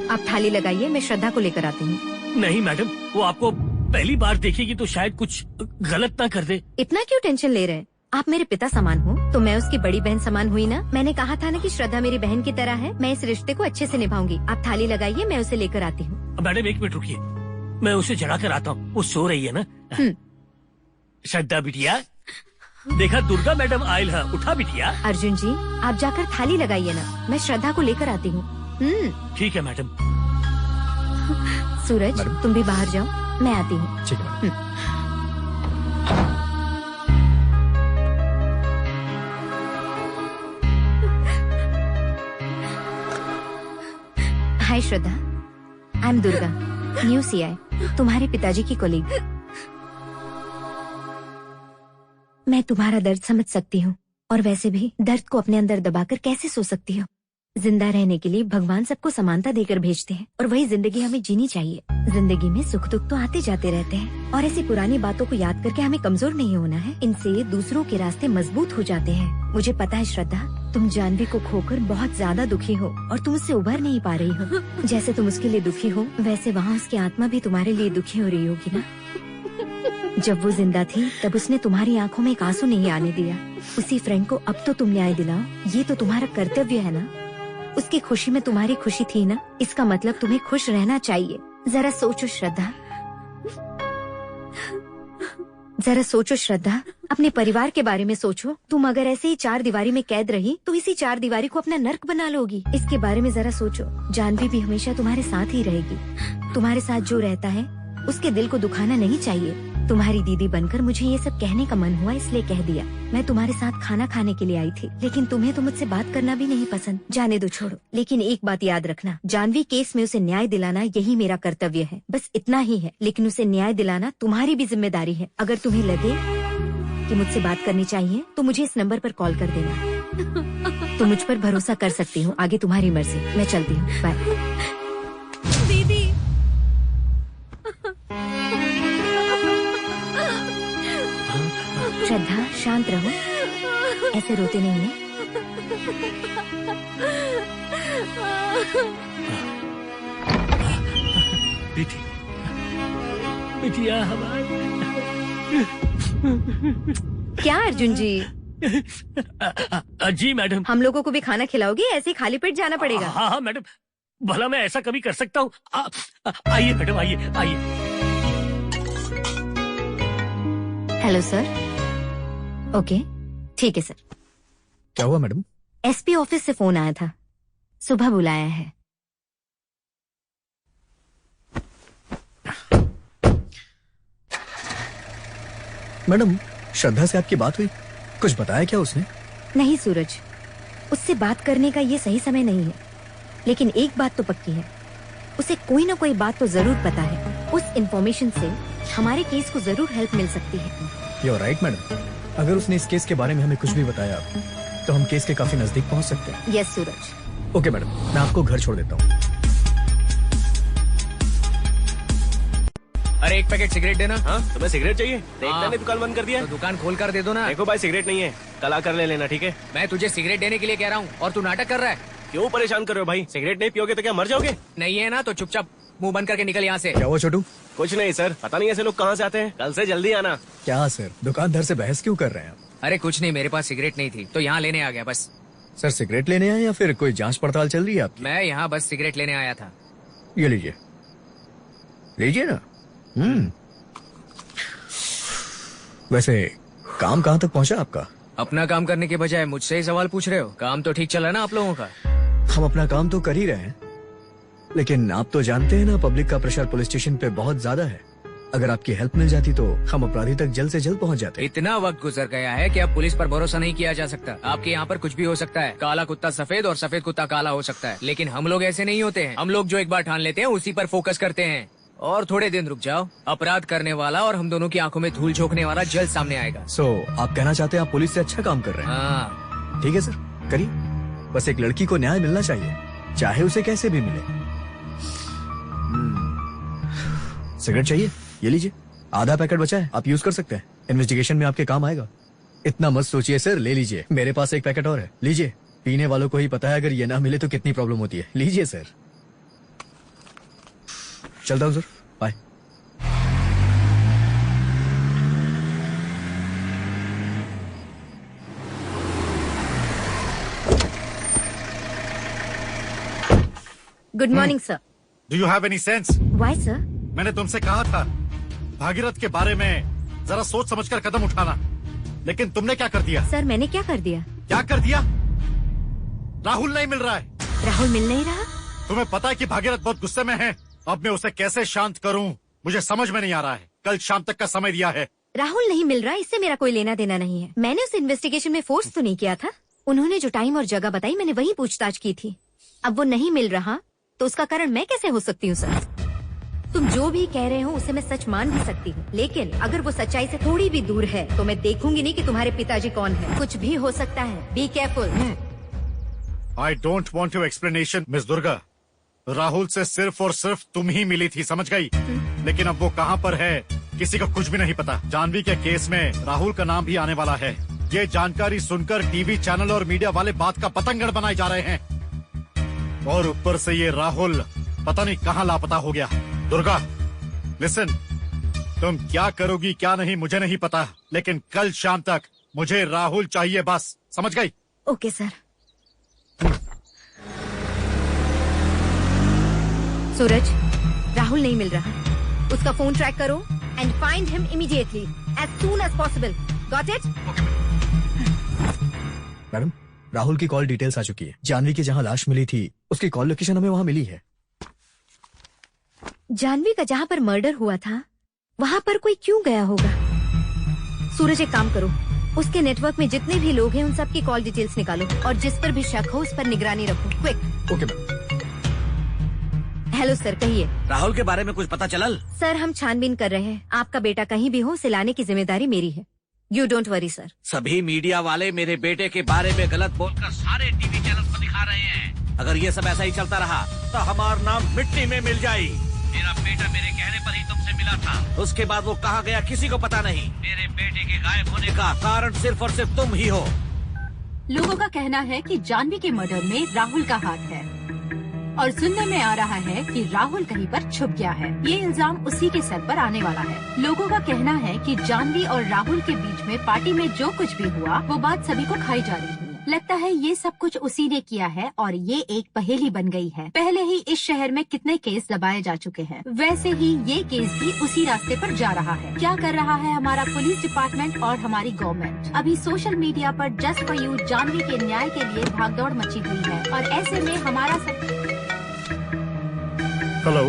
आप थाली लगाइए, मैं श्रद्धा को लेकर आती हूँ। नहीं मैडम, वो आपको पहली बार देखेगी तो शायद कुछ गलत ना कर दे। इतना क्यों टेंशन ले रहे हैं? आप मेरे पिता समान हो तो मैं उसकी बड़ी बहन समान हुई ना। मैंने कहा था ना कि श्रद्धा मेरी बहन की तरह है। मैं इस रिश्ते को अच्छे से निभाऊंगी। आप थाली लगाइए, मैं उसे लेकर आती हूँ। मैडम 1 मिनट रुकिए, मैं उसे जगा कर आता हूँ। वो सो रही है ना। श्रद्धा बिटिया, देखा दुर्गा मैडम आयल है, उठा बिटिया। अर्जुन जी, आप जाकर थाली लगाइए ना, मैं श्रद्धा को लेकर आती हूँ। ठीक है मैडम। सूरज, तुम भी बाहर जाओ, मैं आती हूँ। ठीक है। Hi Shraddha, I am Durga, new CI, तुम्हारे पिताजी की कोलीग। मैं तुम्हारा दर्द समझ सकती हूँ, और वैसे भी दर्द को अपने अंदर दबाकर कैसे सो सकती हो। जिंदा रहने के लिए भगवान सबको समानता देकर भेजते हैं, और वही जिंदगी हमें जीनी चाहिए। जिंदगी में सुख दुख तो आते जाते रहते हैं, और ऐसी पुरानी बातों को याद करके हमें कमजोर नहीं होना है। इनसे दूसरों के रास्ते मजबूत हो जाते हैं। मुझे पता है श्रद्धा, तुम जानवी को खोकर बहुत ज्यादा दुखी हो, और तुम उससे उभर नहीं पा रही हो। जैसे तुम उसके लिए दुखी हो, वैसे वहाँ उसकी आत्मा भी तुम्हारे लिए दुखी हो रही होगी ना। जब वो जिंदा थी तब उसने तुम्हारी आंखों में एक आंसू नहीं आने दिया। उसी फ्रेंड को अब तो तुम न्याय दिलाओ, ये तो तुम्हारा कर्तव्य है ना। उसकी खुशी में तुम्हारी खुशी थी ना, इसका मतलब तुम्हें खुश रहना चाहिए। जरा सोचो श्रद्धा, जरा सोचो श्रद्धा, अपने परिवार के बारे में सोचो। तुम अगर ऐसे ही 4 दीवारी में कैद रही तो इसी 4 दीवारी को अपना नर्क बना लोगी। इसके बारे में जरा सोचो। जानवी भी हमेशा तुम्हारे साथ ही रहेगी। तुम्हारे साथ जो रहता है उसके दिल को दुखाना नहीं चाहिए। तुम्हारी दीदी बनकर मुझे ये सब कहने का मन हुआ, इसलिए कह दिया। मैं तुम्हारे साथ खाना खाने के लिए आई थी, लेकिन तुम्हें तो मुझसे बात करना भी नहीं पसंद। जाने दो, छोड़ो। लेकिन एक बात याद रखना, जानवी केस में उसे न्याय दिलाना यही मेरा कर्तव्य है। बस इतना ही है, लेकिन उसे न्याय दिलाना तुम्हारी भी जिम्मेदारी है। अगर तुम्हें लगे कि मुझसे बात करनी चाहिए तो मुझे इस नंबर पर कॉल कर देना। तुम मुझ पर भरोसा कर सकती हो। आगे तुम्हारी मर्जी। मैं चलती हूँ, बाय। दीदी, श्रद्धा, शांत रहो, ऐसे रोते नहीं है। बेटी, बिटिया हमारी। क्या अर्जुन जी? जी मैडम। हम लोगों को भी खाना खिलाओगे? ऐसे ही खाली पेट जाना पड़ेगा? हाँ हाँ मैडम, भला मैं ऐसा कभी कर सकता हूँ? आइए मैडम, आइए आइए। Hello sir. ओके, ठीक है सर। क्या हुआ मैडम? एसपी ऑफिस से फोन आया था, सुबह बुलाया है। मैडम, श्रद्धा से आपकी बात हुई? कुछ बताया क्या उसने? नहीं सूरज, उससे बात करने का ये सही समय नहीं है। लेकिन एक बात तो पक्की है, उसे कोई ना कोई बात तो जरूर पता है। उस इंफॉर्मेशन से हमारे केस को जरूर हेल्प मिल सकती है। You're right, madam. अगर उसने इस केस के बारे में हमें कुछ भी बताया तो हम केस के काफी नजदीक पहुंच सकते हैं। यस सूरज। ओके मैडम, मैं आपको घर छोड़ देता हूँ। अरे एक पैकेट सिगरेट देना। हाँ, तुम्हें सिगरेट चाहिए? देखता ने दुकान बंद कर दिया। तो दुकान खोल कर दे दो ना। देखो भाई, सिगरेट नहीं है, कल आकर ले लेना, ठीक है? मैं तुझे सिगरेट देने के लिए कह रहा हूँ और तू नाटक कर रहा है। क्यों परेशान कर रहे हो भाई? सिगरेट नहीं पियोगे तो क्या मर जाओगे? नहीं है ना तो चुपचाप मुंह बंद करके निकल यहाँ से। क्या हुआ छोटू? कुछ नहीं सर, पता नहीं ऐसे लोग कहाँ से आते हैं। कल से जल्दी आना। क्या सर, दुकानदार से बहस क्यों कर रहे हैं? अरे कुछ नहीं, मेरे पास सिगरेट नहीं थी तो यहाँ लेने आ गया बस। सर सिगरेट लेने आए या फिर कोई जांच पड़ताल चल रही है आपकी? मैं यहाँ बस सिगरेट लेने आया था। ये लीजिए, लीजिए ना। वैसे काम कहाँ तक पहुँचा आपका? अपना काम करने के बजाय मुझसे ही सवाल पूछ रहे हो। काम तो ठीक चल रहा है ना आप लोगों का? हम अपना काम तो कर ही रहे हैं, लेकिन आप तो जानते हैं ना, पब्लिक का प्रेशर पुलिस स्टेशन पे बहुत ज्यादा है। अगर आपकी हेल्प मिल जाती तो हम अपराधी तक जल्द से जल्द पहुंच जाते। इतना वक्त गुजर गया है कि अब पुलिस पर भरोसा नहीं किया जा सकता। आपके यहाँ पर कुछ भी हो सकता है। काला कुत्ता सफेद और सफेद कुत्ता काला हो सकता है, लेकिन हम लोग ऐसे नहीं होते हैं। हम लोग जो एक बार ठान लेते हैं उसी पर फोकस करते हैं। और थोड़े दिन रुक जाओ, अपराध करने वाला और हम दोनों की आंखों में धूल झोंकने वाला जल्द सामने आएगा। सो आप कहना चाहते हैं आप पुलिस से अच्छा काम कर रहे हैं? हाँ। ठीक है सर, करिए। बस एक लड़की को न्याय मिलना चाहिए, चाहे उसे कैसे भी मिले। सिगरेट चाहिए? ये लीजिए, आधा पैकेट बचा है, आप यूज कर सकते हैं। इन्वेस्टिगेशन में आपके काम आएगा। इतना मत सोचिए सर, ले लीजिए। मेरे पास एक पैकेट और है, लीजिए। पीने वालों को ही पता है अगर ये ना मिले तो कितनी प्रॉब्लम होती है। लीजिए सर। चलता हूँ sir, bye. Good morning sir. Do you have any sense? Why sir? मैंने तुमसे कहा था भागीरथ के बारे में जरा सोच समझकर कदम उठाना, लेकिन तुमने क्या कर दिया? सर मैंने क्या कर दिया? क्या कर दिया? राहुल नहीं मिल रहा है। राहुल मिल नहीं रहा? तुम्हें पता है कि भागीरथ बहुत गुस्से में है। अब मैं उसे कैसे शांत करूं मुझे समझ में नहीं आ रहा है। कल शाम तक का समय दिया है। राहुल नहीं मिल रहा, इससे मेरा कोई लेना देना नहीं है। मैंने उस इन्वेस्टिगेशन में फोर्स तो नहीं किया था। उन्होंने जो टाइम और जगह बताई मैंने वही पूछताछ की थी। अब वो नहीं मिल रहा तो उसका कारण मैं कैसे हो सकती हूँ सर? तुम जो भी कह रहे हो उसे मैं सच मान भी सकती हूँ, लेकिन अगर वो सच्चाई से थोड़ी भी दूर है तो मैं देखूंगी नहीं कि तुम्हारे पिताजी कौन है। कुछ भी हो सकता है, be careful. I don't want your explanation miss Durga. Rahul से सिर्फ और सिर्फ तुम ही मिली थी, समझ गई? लेकिन अब वो कहाँ पर है किसी को कुछ भी नहीं पता। जानवी के केस में राहुल का नाम भी आने वाला है। ये जानकारी सुनकर टीवी चैनल और मीडिया वाले बात का पतंगड़ बनाए जा रहे हैं, और ऊपर से ये राहुल पता नहीं कहाँ लापता हो गया। दुर्गा लिसन, तुम क्या करोगी क्या नहीं मुझे नहीं पता, लेकिन कल शाम तक मुझे राहुल चाहिए बस, समझ गई? Okay sir. सूरज, राहुल नहीं मिल रहा, उसका फोन ट्रैक करो and find him immediately as soon as possible. Got it? Madam, Rahul की कॉल डिटेल्स आ चुकी है। जानवी की जहाँ लाश मिली थी उसकी कॉल लोकेशन हमें वहाँ मिली है। जानवी का जहाँ पर मर्डर हुआ था वहाँ पर कोई क्यों गया होगा? सूरज, एक काम करो, उसके नेटवर्क में जितने भी लोग हैं उन सब की कॉल डिटेल्स निकालो और जिस पर भी शक हो उस पर निगरानी रखो। Quick. Okay ma'am. Hello sir, कहिए। राहुल के बारे में कुछ पता चलल? सर, हम छानबीन कर रहे हैं। आपका बेटा कहीं भी हो, उसे लाने की जिम्मेदारी मेरी है। You don't worry sir. सभी मीडिया वाले मेरे बेटे के बारे में गलत बोलकर सारे टीवी चैनल पर दिखा रहे हैं। अगर ये सब ऐसा ही चलता रहा तो हमारा नाम मिट्टी में मिल जाए। मेरा बेटा मेरे कहने पर ही तुमसे मिला था, उसके बाद वो कहाँ गया किसी को पता नहीं। मेरे बेटे के गायब होने का कारण सिर्फ और सिर्फ तुम ही हो। लोगों का कहना है कि जानवी के मर्डर में राहुल का हाथ है और सुनने में आ रहा है कि राहुल कहीं पर छुप गया है। ये इल्जाम उसी के सर पर आने वाला है। लोगों का कहना है कि जानवी और राहुल के बीच में पार्टी में जो कुछ भी हुआ वो बात सभी को खाई जा रही है। लगता है ये सब कुछ उसी ने किया है और ये एक पहेली बन गई है। पहले ही इस शहर में कितने केस दबाए जा चुके हैं, वैसे ही ये केस भी उसी रास्ते पर जा रहा है। क्या कर रहा है हमारा पुलिस डिपार्टमेंट और हमारी गवर्नमेंट? अभी सोशल मीडिया पर जस्ट फॉर यू जानवी के न्याय के लिए भागदौड़ मची हुई है और ऐसे में हमारा सब... हेलो,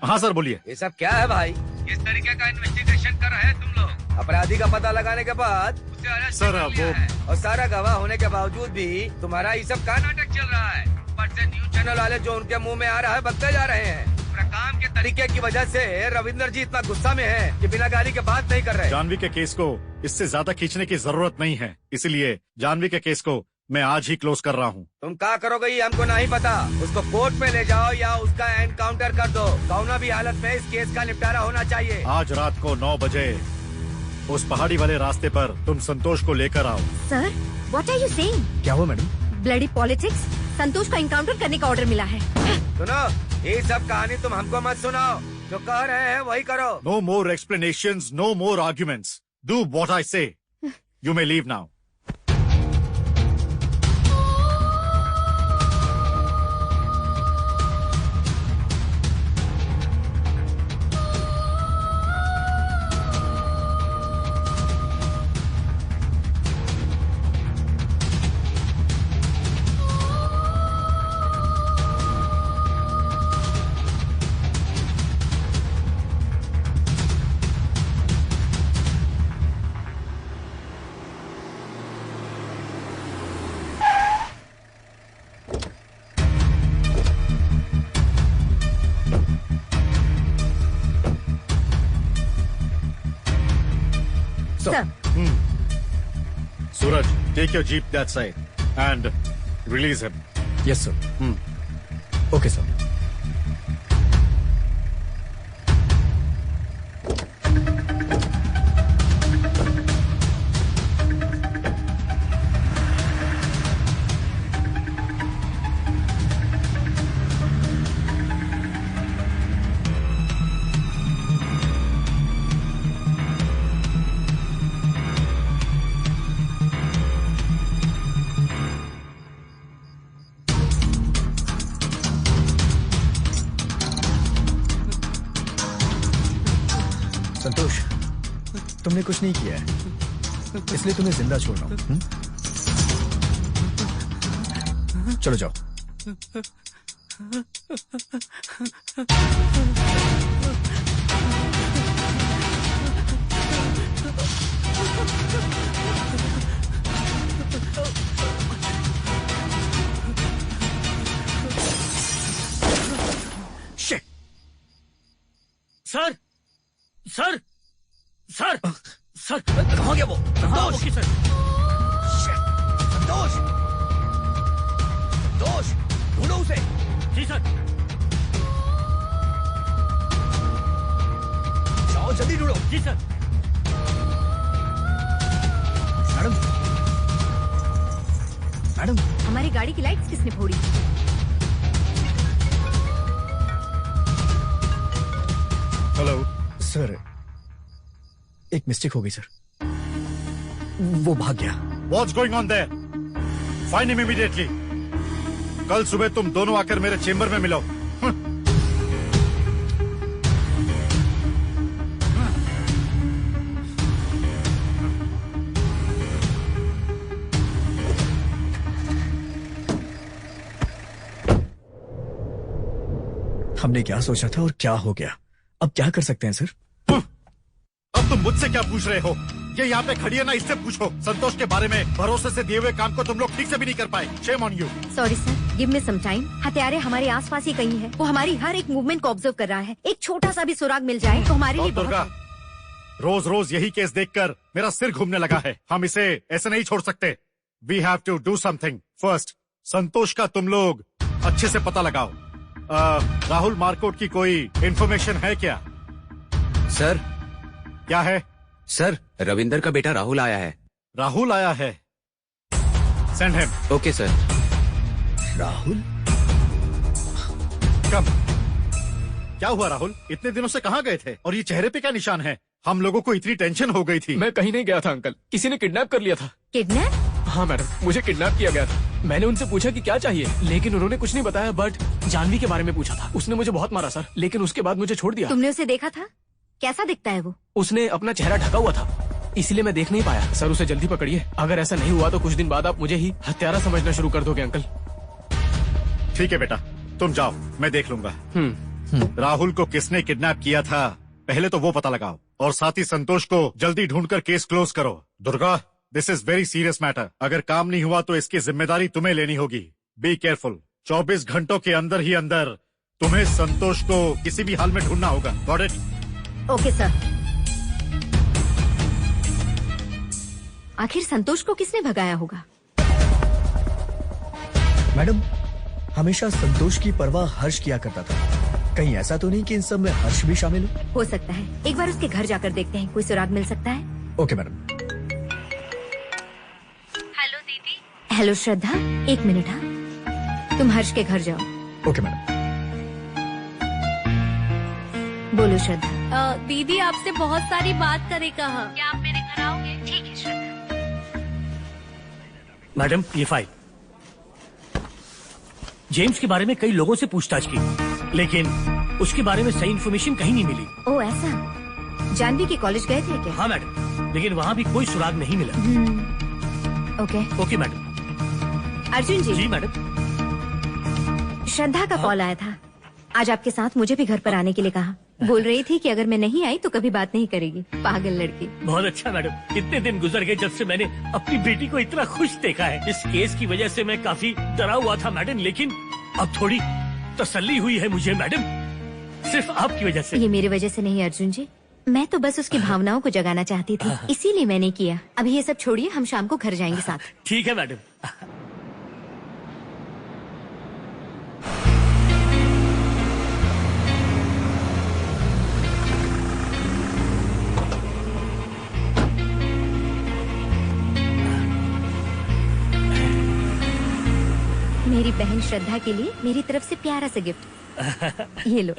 हाँ सर बोलिए। ये सब क्या है भाई? किस तरीके का इन्वेस्टिगेशन कर रहे हैं तुम लोग? अपराधी का पता लगाने के बाद उसे अरेस्ट सर, कर लिया है और सारा गवाह होने के बावजूद भी तुम्हारा ये सब क्या नाटक चल रहा है? ऊपर से न्यूज चैनल वाले जो उनके मुंह में आ रहा है बकते जा रहे हैं। पूरा काम के तरीके की वजह से रविंदर जी इतना गुस्सा में है कि बिना गाली के बात नहीं कर रहे। जानवी के केस को इससे ज्यादा खींचने की जरूरत नहीं है, इसलिए जानवी के केस को मैं आज ही क्लोज कर रहा हूँ। तुम क्या करोगे ये हमको नहीं पता। उसको कोर्ट में ले जाओ या उसका एनकाउंटर कर दो। कौनो भी हालत में इस केस का निपटारा होना चाहिए। आज रात को 9 बजे उस पहाड़ी वाले रास्ते पर तुम संतोष को लेकर आओ। Sir, what are you saying? क्या हुआ मैडम? Bloody politics. संतोष को एनकाउंटर करने का ऑर्डर मिला है। सुनो, ये सब कहानी तुम हमको मत सुनाओ, जो कह रहे हैं वही करो। No more explanations, no more arguments. Do what I say. You may leave now. Suraj, take your jeep that side and release him. Yes, sir. Okay, sir. संतोष, तुमने कुछ नहीं किया है, इसलिए तुम्हें जिंदा छोड़ रहा हूं। चलो जाओ। सर सर सर सर कहाँ गया वो? संतोष सर। संतोष, संतोष, ढूंढो उसे। जी सर। जाओ जल्दी ढूंढो। जी सर। मैडम, मैडम, हमारी गाड़ी की लाइट्स किसने फोड़ी? हेलो सर, एक मिस्टेक हो गई सर। वो भाग गया। What's going on there? Find him immediately. कल सुबह तुम दोनों आकर मेरे चेम्बर में मिलो। हमने क्या सोचा था और क्या हो गया? अब क्या कर सकते हैं सर? अब तुम मुझसे क्या पूछ रहे हो? ये यहाँ पे खड़ी है ना, इससे पूछो। संतोष के बारे में भरोसे से दिए हुए काम को तुम लोग ठीक से भी नहीं कर पाए। Shame on you. Sorry sir, give me some time. हत्यारे हमारे आसपास ही कहीं है। वो हमारी हर एक मूवमेंट को ऑब्जर्व कर रहा है। एक छोटा सा भी सुराग मिल जाए तो हमारे लिए बहुत दुर्गा, रोज रोज यही केस देखकर मेरा सिर घूमने लगा है। हम इसे ऐसे नहीं छोड़ सकते। We have to do something. First, संतोष का तुम लोग अच्छे से पता लगाओ। राहुल मार्कोट की कोई इन्फॉर्मेशन है क्या? सर। क्या है? सर, रविंदर का बेटा राहुल आया है। राहुल आया है? Send him. Okay sir. Rahul? Come. क्या हुआ राहुल? इतने दिनों से कहाँ गए थे? और ये चेहरे पे क्या निशान है? हम लोगों को इतनी टेंशन हो गई थी। मैं कहीं नहीं गया था अंकल, किसी ने किडनैप कर लिया था। किडनैप? हाँ मैडम, मुझे किडनैप किया गया था। मैंने उनसे पूछा कि क्या चाहिए, लेकिन उन्होंने कुछ नहीं बताया। बट जानवी के बारे में पूछा था। उसने मुझे बहुत मारा सर, लेकिन उसके बाद मुझे छोड़ दिया। तुमने उसे देखा था? कैसा दिखता है वो? उसने अपना चेहरा ढका हुआ था, इसलिए मैं देख नहीं पाया। सर उसे जल्दी पकड़िए। अगर ऐसा नहीं हुआ तो कुछ दिन बाद आप मुझे ही हत्यारा समझना शुरू कर दोगे अंकल। ठीक है बेटा, तुम जाओ, मैं देख लूंगा। राहुल को किसने किडनैप किया था पहले तो वो पता लगाओ, और साथ ही संतोष को जल्दी ढूंढकर केस क्लोज करो। Durga, this is very serious matter. अगर काम नहीं हुआ तो इसकी जिम्मेदारी तुम्हें लेनी होगी। Be careful. 24 घंटों के अंदर ही अंदर तुम्हें संतोष को किसी भी हाल में ढूंढना होगा। Got it? Okay sir. आखिर संतोष को किसने भगाया होगा? मैडम, हमेशा संतोष की परवाह हर्ष किया करता था। कहीं ऐसा तो नहीं कि इन सब में हर्ष भी शामिल हो सकता है। एक बार उसके घर जाकर देखते हैं, कोई सुराग मिल सकता है। Okay madam. हेलो दीदी। हेलो श्रद्धा, एक मिनट। हाँ, तुम हर्ष के घर जाओ। Okay madam. बोलो श्रद्धा। दीदी आपसे बहुत सारी बात करे कहा। क्या आप मेरे घर आओगे? ठीक है श्रद्धा। मैडम, ये फाइल। जेम्स के बारे में कई लोगों से पूछताछ की, लेकिन उसके बारे में सही इन्फॉर्मेशन कहीं नहीं मिली। ओह ऐसा? जानवी के कॉलेज गए थे क्या? हाँ मैडम, लेकिन वहाँ भी कोई सुराग नहीं मिला। Okay. Okay madam. Arjun ji. जी मैडम। श्रद्धा का कॉल आया था। आज आपके साथ मुझे भी घर पर आने के लिए कहा। बोल रही थी कि अगर मैं नहीं आई तो कभी बात नहीं करेगी। पागल लड़की। बहुत अच्छा मैडम, इतने दिन गुजर गए जब से मैंने अपनी बेटी को इतना खुश देखा है। इस केस की वजह से मैं काफी डरा हुआ था मैडम, लेकिन अब थोड़ी तसल्ली हुई है मुझे मैडम, सिर्फ आपकी वजह से। ये मेरी वजह से नहीं अर्जुन जी, मैं तो बस उसकी भावनाओं को जगाना चाहती थी, इसीलिए मैंने किया। अभी ये सब छोड़िए, हम शाम को घर जाएंगे साथ। ठीक है मैडम। मेरी बहन श्रद्धा के लिए मेरी तरफ से प्यारा सा गिफ्ट। ये लो।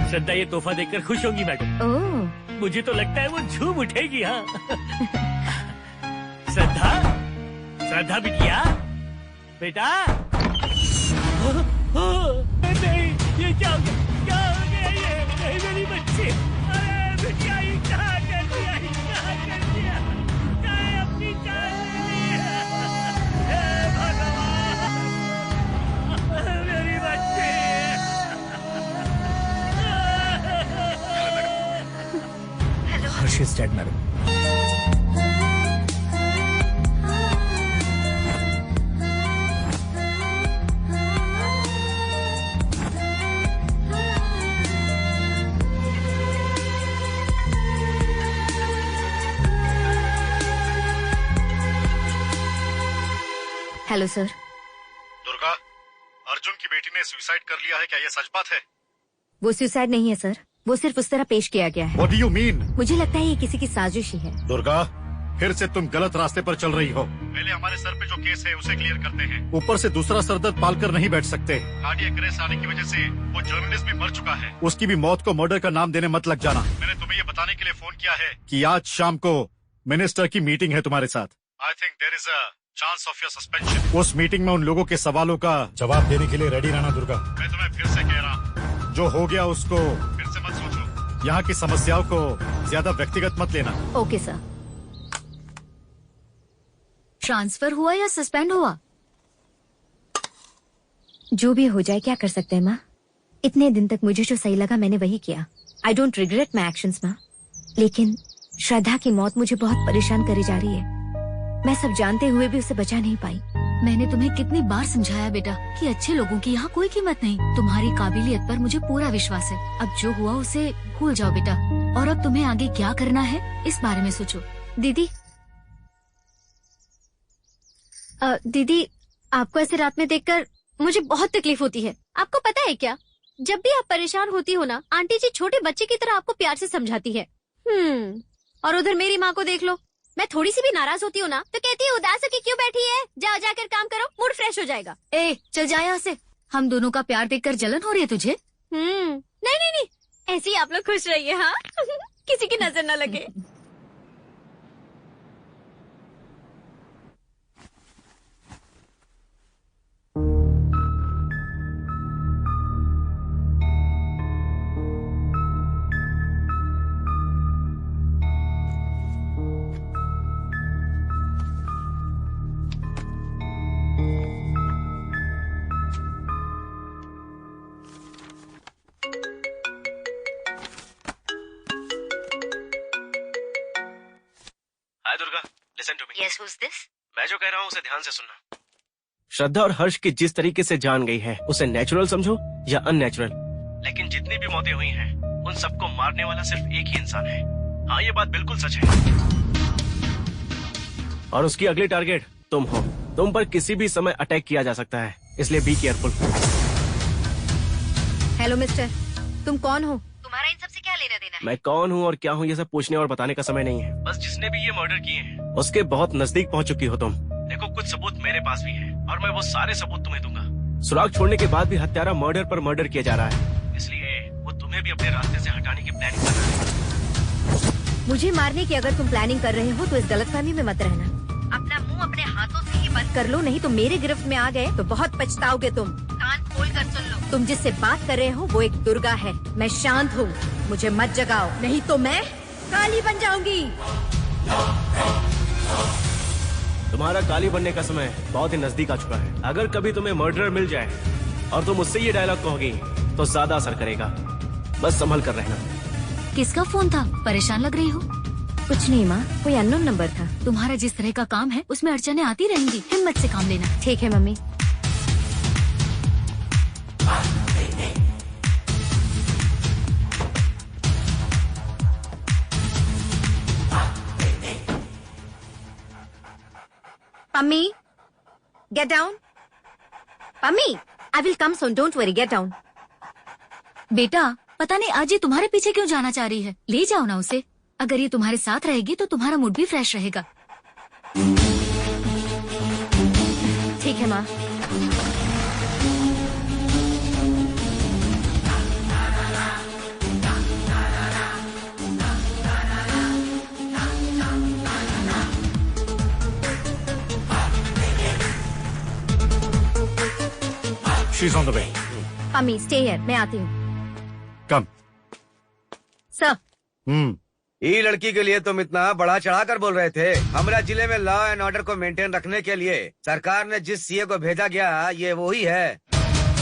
श्रद्धा ये तोहफा देखकर खुश होगी मैडम। ओह, मुझे तो लगता है वो झूम उठेगी। हाँ श्रद्धा, श्रद्धा बिटिया, बेटा। नहीं, ये क्या हो गया? क्या हो गया ये? नहीं मेरी बच्ची। अरे बिटिया, ये क्या कर दिया? ये क्या कर दिया? क्या अपनी जान ले ली? हे भगवान, मेरी बच्ची। Harsh is dead madam. Hello sir. Durga, Arjun की बेटी ने सुसाइड कर लिया है, क्या ये सच बात है? वो सुसाइड नहीं है सर, वो सिर्फ उस तरह पेश किया गया है। What do you mean? मुझे लगता है ये किसी की साजिश ही है। दुर्गा, फिर से तुम गलत रास्ते पर चल रही हो। पहले हमारे सर पे जो केस है उसे क्लियर करते हैं। ऊपर से दूसरा सरदर्द पालकर नहीं बैठ सकते। कार्डियक अरेस्ट आने की वजह से वो जर्नलिस्ट भी मर चुका है। उसकी भी मौत को मर्डर का नाम देने मत लग जाना। मैंने तुम्हें ये बताने के लिए फोन किया है कि आज शाम को मिनिस्टर की मीटिंग है तुम्हारे साथ। I think there is a chance of your suspension. उस मीटिंग में उन लोगों के सवालों का जवाब देने के लिए रेडी रहना दुर्गा। मैं तुम्हें फिर से कह रहा हूँ, जो हो गया उसको फिर से मत सोचो। यहाँ की समस्याओं को ज्यादा व्यक्तिगत मत लेना। Okay sir. ट्रांसफर हुआ या सस्पेंड हुआ? जो भी हो जाए, क्या कर सकते हैं माँ। इतने दिन तक मुझे जो सही लगा मैंने वही किया। I don't regret my actions माँ। लेकिन श्रद्धा की मौत मुझे बहुत परेशान करी जा रही है। मैं सब जानते हुए भी उसे बचा नहीं पाई। मैंने तुम्हें कितनी बार समझाया बेटा कि अच्छे लोगों की यहाँ कोई कीमत नहीं। तुम्हारी काबिलियत पर मुझे पूरा विश्वास है। अब जो हुआ उसे भूल जाओ बेटा, और अब तुम्हें आगे क्या करना है इस बारे में सोचो। दीदी दीदी, आपको ऐसे रात में देखकर मुझे बहुत तकलीफ होती है। आपको पता है क्या, जब भी आप परेशान होती हो ना, आंटी जी छोटे बच्चे की तरह आपको प्यार से समझाती है। और उधर मेरी माँ को देख लो, मैं थोड़ी सी भी नाराज होती हूँ ना तो कहती है उदास होके क्यों बैठी है, जाओ जाकर काम करो, मूड फ्रेश हो जाएगा। ए चल जा यहाँ से। हम दोनों का प्यार देखकर जलन हो रही है तुझे? नहीं नहीं नहीं, ऐसे ही आप लोग खुश रहिए। हाँ किसी की नजर न लगे। Yes, who's this? मैं जो कह रहा हूँ उसे ध्यान से सुनना। श्रद्धा और हर्ष की जिस तरीके से जान गई है उसे नेचुरल समझो या अननेचुरल, लेकिन जितनी भी मौतें हुई हैं उन सबको मारने वाला सिर्फ एक ही इंसान है। हाँ, ये बात बिल्कुल सच है। और उसकी अगली टारगेट तुम हो। तुम पर किसी भी समय अटैक किया जा सकता है, इसलिए बी केयरफुल। हेलो मिस्टर, तुम कौन हो? तुम्हारा इन सबसे क्या लेना देना है? मैं कौन हूँ और क्या हूँ ये सब पूछने और बताने का समय नहीं है। बस जिसने भी ये मर्डर किए हैं उसके बहुत नजदीक पहुँच चुकी हो तुम। देखो, कुछ सबूत मेरे पास भी है और मैं वो सारे सबूत तुम्हें दूंगा। सुराग छोड़ने के बाद भी हत्यारा मर्डर पर मर्डर किया जा रहा है, इसलिए वो तुम्हें भी अपने रास्ते से हटाने की प्लानिंग कर रहा है। मुझे मारने की अगर तुम प्लानिंग कर रहे हो तो इस गलतफहमी में मत रहना। अपना मुंह अपने हाथों से ही बंद कर लो, नहीं तो मेरे गिरफ्त में आ गए तो बहुत पछताओगे तुम। कान खोल कर सुन लो, तुम जिससे बात कर रहे हो वो एक दुर्गा है। मैं शांत हूँ, मुझे मत जगाओ, नहीं तो मैं काली बन जाऊंगी। तुम्हारा काली बनने का समय बहुत ही नजदीक आ चुका है। अगर कभी तुम्हें मर्डरर मिल जाए और तुम उससे ये डायलॉग कहोगी तो ज्यादा असर करेगा। बस संभल कर रहना। किसका फोन था? परेशान लग रही हो। कुछ नहीं माँ, कोई अननोन नंबर था। तुम्हारा जिस तरह का काम है उसमें अड़चने आती रहेंगी, हिम्मत से काम लेना। ठीक है mummy. Pammi, get down. Pammi, I will come soon. Don't worry. Get down. बेटा, पता नहीं आज ये तुम्हारे पीछे क्यों जाना चाह रही है। ले जाओ ना उसे। अगर ये तुम्हारे साथ रहेगी तो तुम्हारा मूड भी फ्रेश रहेगा। ठीक है माँ। She's on the way. Pammi, stay here. मैं आती हूँ। Come. सर। ये लड़की के लिए तुम इतना बढ़ा चढ़ा कर बोल रहे थे। हमारा जिले में लॉ एंड ऑर्डर को मेंटेन रखने के लिए सरकार ने जिस सीए को भेजा गया ये वही है।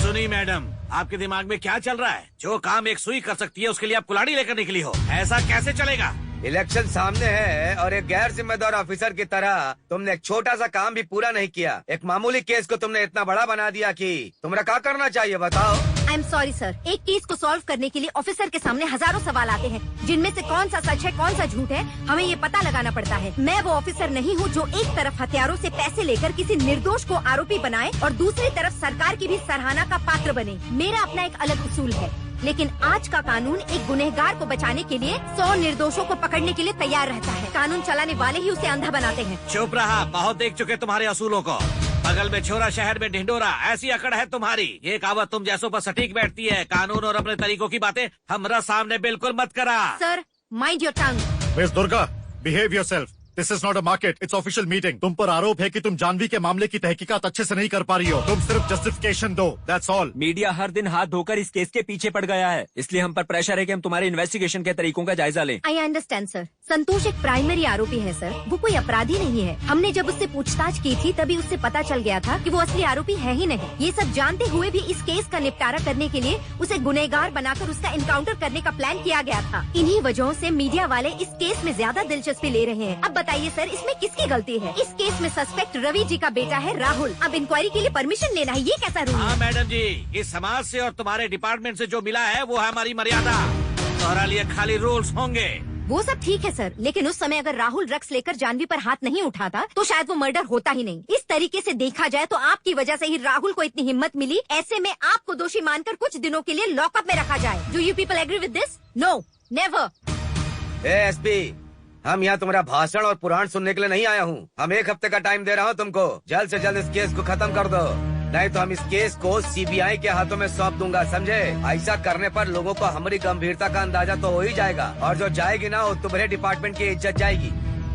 सुनी मैडम, आपके दिमाग में क्या चल रहा है? जो काम एक सुई कर सकती है उसके लिए आप कुल्हाड़ी लेकर निकली हो, ऐसा कैसे चलेगा? इलेक्शन सामने है और एक गैर जिम्मेदार ऑफिसर की तरह तुमने एक छोटा सा काम भी पूरा नहीं किया। एक मामूली केस को तुमने इतना बड़ा बना दिया कि तुम्हारा क्या करना चाहिए बताओ। आई एम सॉरी सर, एक केस को सॉल्व करने के लिए ऑफिसर के सामने हजारों सवाल आते हैं, जिनमें से कौन सा सच है कौन सा झूठ है हमें ये पता लगाना पड़ता है। मैं वो ऑफिसर नहीं हूँ जो एक तरफ हथियारों से पैसे लेकर किसी निर्दोष को आरोपी बनाए और दूसरी तरफ सरकार की भी सराहना का पात्र बने। मेरा अपना एक अलग उसूल है, लेकिन आज का कानून एक गुनहगार को बचाने के लिए 100 निर्दोषों को पकड़ने के लिए तैयार रहता है। कानून चलाने वाले ही उसे अंधा बनाते हैं। चुप रहा, बहुत देख चुके तुम्हारे असूलों को। बगल में छोरा शहर में ढिंडोरा, ऐसी अकड़ है तुम्हारी। ये कहावत तुम जैसों पर सटीक बैठती है। कानून और अपने तरीकों की बातें हमारा सामने बिल्कुल मत करा। Sir, mind your tongue. Miss Durga, behave yourself. This is not a market, it's official meeting. तुम पर आरोप है कि तुम जानवी के मामले की तहकीकात अच्छे से नहीं कर पा रही हो। तुम सिर्फ जस्टिफिकेशन दो, दैट्स ऑल। मीडिया हर दिन हाथ धोकर इस केस के पीछे पड़ गया है, इसलिए हम पर प्रेशर है कि हम तुम्हारे इन्वेस्टिगेशन के तरीकों का जायजा लें। I understand sir. संतोष एक प्राइमरी आरोपी है सर, वो कोई अपराधी नहीं है। हमने जब उससे पूछताछ की थी तभी उससे पता चल गया था कि वो असली आरोपी है ही नहीं। ये सब जानते हुए भी इस केस का निपटारा करने के लिए उसे गुनहगार बनाकर उसका एनकाउंटर करने का प्लान किया गया था। इन्हीं वजहों से मीडिया वाले इस केस में ज्यादा दिलचस्पी ले रहे हैं। अब बताइए सर, इसमें किसकी गलती है? इस केस में सस्पेक्ट रवि जी का बेटा है राहुल। अब इंक्वायरी के लिए परमिशन लेना है, ये कैसा रूल है? हाँ मैडम जी, इस समाज से और तुम्हारे डिपार्टमेंट से जो मिला है वो है हमारी मर्यादा। तुम्हारा लिए खाली रूल्स होंगे। वो सब ठीक है सर, लेकिन उस समय अगर राहुल ड्रग्स लेकर जानवी पर हाथ नहीं उठाता तो शायद वो मर्डर होता ही नहीं। इस तरीके से देखा जाए तो आपकी वजह से ही राहुल को इतनी हिम्मत मिली। ऐसे में आपको दोषी मानकर कुछ दिनों के लिए लॉकअप में रखा जाए। Do you people agree with this? No, never. SP, हम यहाँ तुम्हारा भाषण और पुराण सुनने के लिए नहीं आया हूँ। हम 1 हफ्ते का टाइम दे रहा हूँ तुमको। जल्द से जल्द इस केस को खत्म कर दो, नहीं तो हम इस केस को सीबीआई के हाथों में सौंप दूंगा, समझे? ऐसा करने पर लोगों को हमारी गंभीरता का अंदाजा तो हो ही जाएगा, और जो जाएगी ना वो तुम्हारे डिपार्टमेंट की इज्जत जाएगी।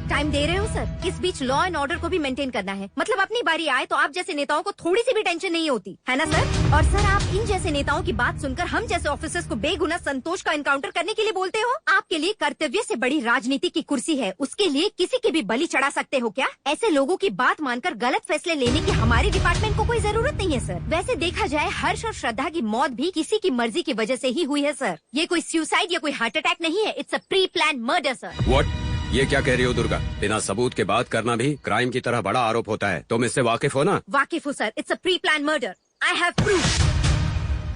टाइम दे रहे हो सर? इस बीच लॉ एंड ऑर्डर को भी मेंटेन करना है। मतलब अपनी बारी आए तो आप जैसे नेताओं को थोड़ी सी भी टेंशन नहीं होती है ना सर? और सर, आप इन जैसे नेताओं की बात सुनकर हम जैसे ऑफिसर्स को बेगुनाह संतोष का एनकाउंटर करने के लिए बोलते हो? आपके लिए कर्तव्य से बड़ी राजनीति की कुर्सी है, उसके लिए किसी की भी बलि चढ़ा सकते हो क्या? ऐसे लोगों की बात मानकर गलत फैसले लेने की हमारे डिपार्टमेंट को कोई जरूरत नहीं है सर। वैसे देखा जाए हर्ष और श्रद्धा की मौत भी किसी की मर्जी की वजह से ही हुई है सर। ये कोई सुसाइड या कोई हार्ट अटैक नहीं है, it's a pre plan murder sir. What? ये क्या कह रही हो दुर्गा? बिना सबूत के बात करना भी क्राइम की तरह बड़ा आरोप होता है। तुम इससे वाकिफ हो ना? वाकिफ हूँ sir, it's a pre plan murder. I have proof.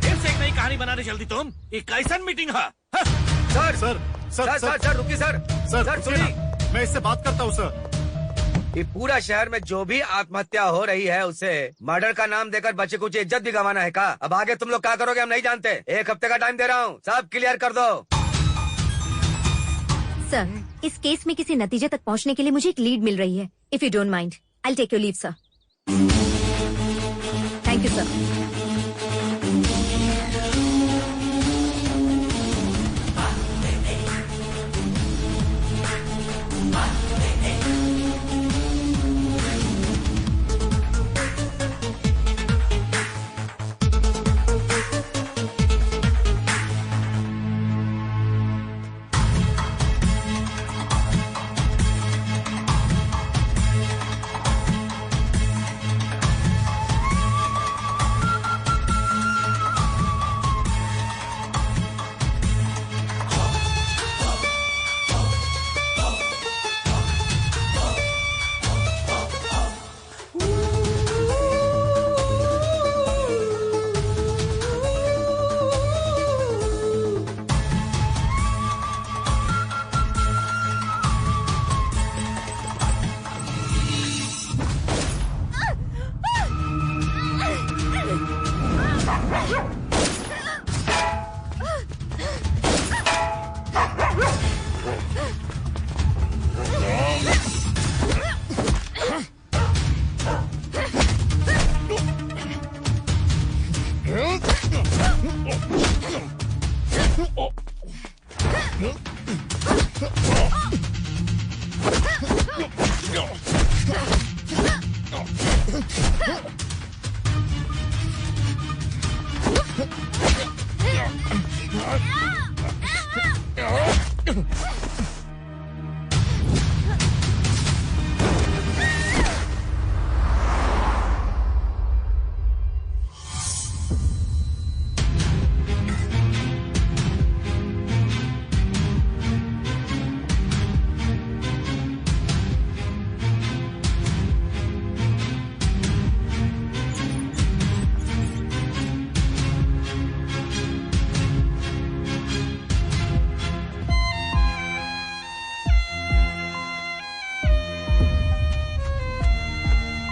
फिर से एक नई कहानी बनाने जल्दी तुम। ये कैसन मीटिंग है? Sir sir sir sir sir रुकिए सर। सर सुनिए, मैं इससे बात करता हूँ सर। ये पूरा शहर में जो भी आत्महत्या हो रही है उसे मर्डर का नाम देकर बच्चे कुछ इज्जत भी गंवाना है का? अब आगे तुम लोग क्या करोगे हम नहीं जानते। 1 हफ्ते का टाइम दे रहा हूँ, सब क्लियर कर दो। सर, इस केस में किसी नतीजे तक पहुंचने के लिए मुझे एक लीड मिल रही है। If you don't mind, I will take your leave sir. Thank you sir.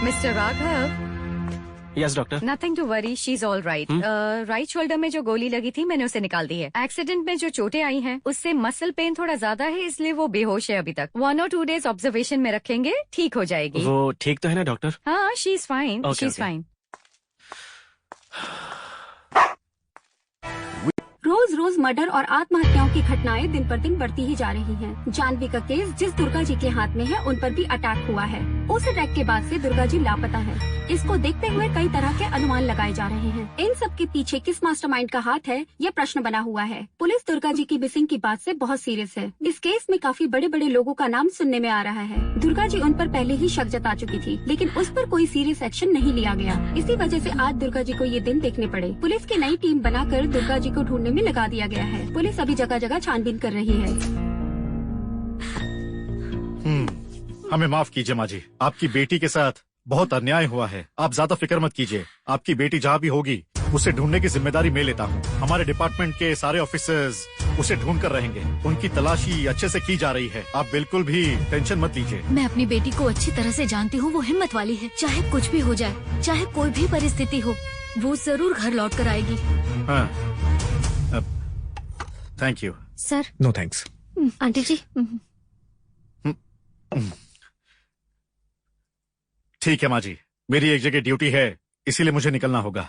Mister Raghav, yes doctor. Nothing to worry, she is all right. Right shoulder में जो गोली लगी थी मैंने उसे निकाल दी है। एक्सीडेंट में जो चोटें आई हैं उससे मसल पेन थोड़ा ज्यादा है, इसलिए वो बेहोश है अभी तक। 1 और 2 डेज ऑब्जर्वेशन में रखेंगे, ठीक हो जाएगी। वो ठीक तो है ना डॉक्टर? हाँ, she is fine, she is fine. रोज रोज मर्डर और आत्महत्याओं की घटनाएं दिन पर दिन बढ़ती ही जा रही हैं। जानवी का केस जिस दुर्गा जी के हाथ में है उन पर भी अटैक हुआ है। उस अटैक के बाद से दुर्गा जी लापता है। इसको देखते हुए कई तरह के अनुमान लगाए जा रहे हैं। इन सब के पीछे किस मास्टरमाइंड का हाथ है, ये प्रश्न बना हुआ है। पुलिस दुर्गा जी की मिसिंग की बात से बहुत सीरियस है। इस केस में काफी बड़े बड़े लोगों का नाम सुनने में आ रहा है। दुर्गा जी उन पर पहले ही शक जता चुकी थी, लेकिन उस पर कोई सीरियस एक्शन नहीं लिया गया। इसी वजह से आज दुर्गा जी को ये दिन देखने पड़े। पुलिस की नई टीम बनाकर दुर्गा जी को ढूंढने में लगा दिया गया है। पुलिस अभी जगह जगह छानबीन कर रही है। हमें माफ कीजिए माँ जी, आपकी बेटी के साथ बहुत अन्याय हुआ है। आप ज्यादा फिक्र मत कीजिए, आपकी बेटी जहाँ भी होगी उसे ढूंढने की जिम्मेदारी मैं लेता हूँ। हमारे डिपार्टमेंट के सारे ऑफिसर्स उसे ढूंढ कर रहेंगे। उनकी तलाशी अच्छे से की जा रही है, आप बिल्कुल भी टेंशन मत लीजिए। मैं अपनी बेटी को अच्छी तरह से जानती हूँ, वो हिम्मत वाली है। चाहे कुछ भी हो जाए, चाहे कोई भी परिस्थिति हो, वो जरूर घर लौट कर आएगी। हाँ, thank you sir. No thanks. Aunty जी, ठीक है माँ जी, मेरी एक जगह ड्यूटी है, इसीलिए मुझे निकलना होगा।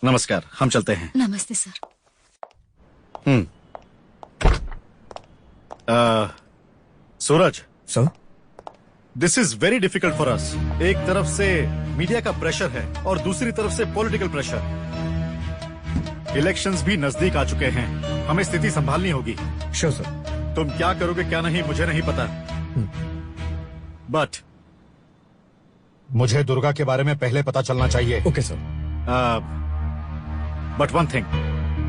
नमस्कार, हम चलते हैं। नमस्ते sir. Suraj sir, this is very difficult for us. एक तरफ से मीडिया का प्रेशर है और दूसरी तरफ से पॉलिटिकल प्रेशर। इलेक्शंस भी नजदीक आ चुके हैं, हमें स्थिति संभालनी होगी। Sure sir. तुम क्या करोगे क्या नहीं मुझे नहीं पता, बट मुझे दुर्गा के बारे में पहले पता चलना चाहिए। Okay sir. But one thing,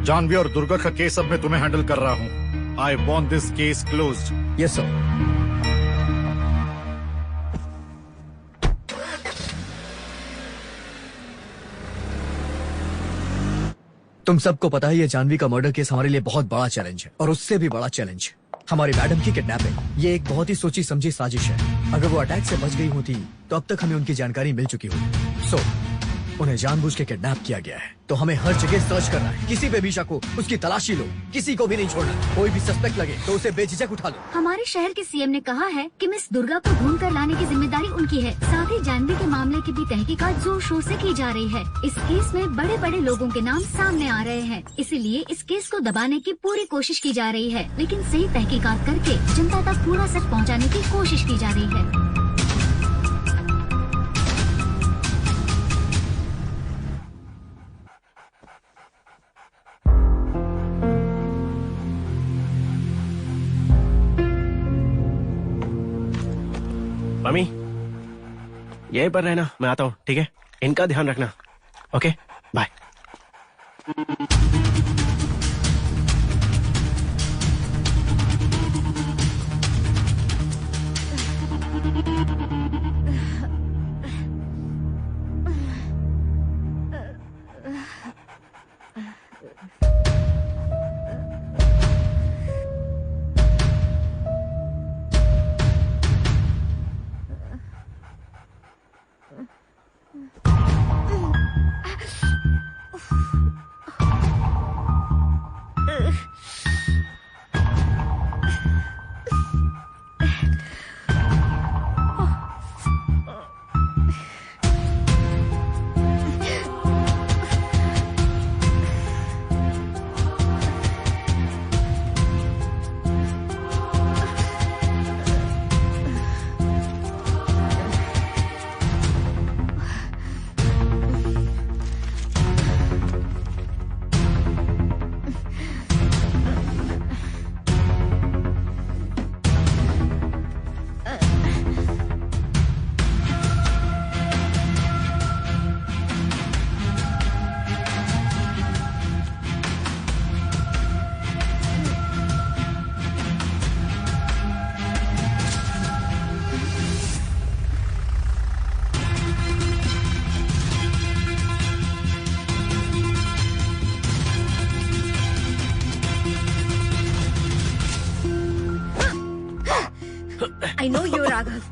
Janvi और दुर्गा का केस अब मैं तुम्हें हैंडल कर रहा हूँ। I want this case closed. Yes sir. तुम सबको पता है ये जानवी का मर्डर केस हमारे लिए बहुत बड़ा चैलेंज है, और उससे भी बड़ा चैलेंज हमारी मैडम की किडनैपिंग। ये एक बहुत ही सोची समझी साजिश है। अगर वो अटैक से बच गई होती तो अब तक हमें उनकी जानकारी मिल चुकी होती। सो उन्हें जानबूझ के किडनैप किया गया है, तो हमें हर जगह सर्च करना है। किसी पे भी शक हो उसकी तलाशी लो, किसी को भी नहीं छोड़ना। कोई भी सस्पेक्ट लगे तो उसे बेझिझक उठा लो। हमारे शहर के सीएम ने कहा है कि मिस दुर्गा को ढूंढ कर लाने की जिम्मेदारी उनकी है। साथ ही जानवी के मामले की भी तहकीकात जोर शोर से की जा रही है। इस केस में बड़े बड़े लोगों के नाम सामने आ रहे हैं, इसीलिए इस केस को दबाने की पूरी कोशिश की जा रही है, लेकिन सही तहकीकात करके जनता तक पूरा सच पहुँचाने की कोशिश की जा रही है। मम्मी, यहीं पर रहना, मैं आता हूँ, ठीक है? इनका ध्यान रखना। Okay, bye.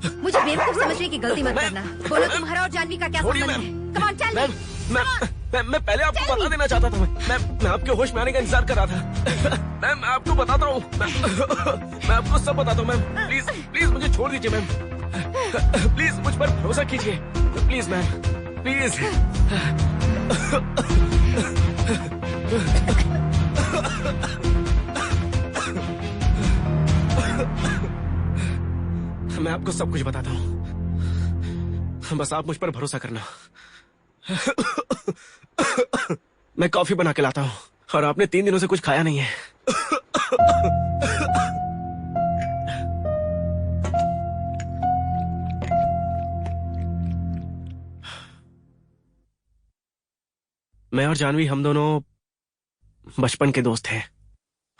मुझे बेवकूफ समझने की गलती मत करना। बोलो तुम्हारा और जानवी का क्या संबंध है? Come on tell me. मैं पहले आपको बता देना चाहता था। मैं आपके होश में आने का इंतजार कर रहा था। मैम मैं आपको बताता हूँ। मैं आपको सब बताता हूँ मैम। प्लीज प्लीज मुझे छोड़ दीजिए मैम। प्लीज मुझ पर भरोसा कीजिए। Please ma'am please. मैं आपको सब कुछ बताता हूँ, बस आप मुझ पर भरोसा करना। मैं कॉफी बना के लाता हूँ और आपने 3 दिनों से कुछ खाया नहीं है। मैं और जानवी हम दोनों बचपन के दोस्त हैं।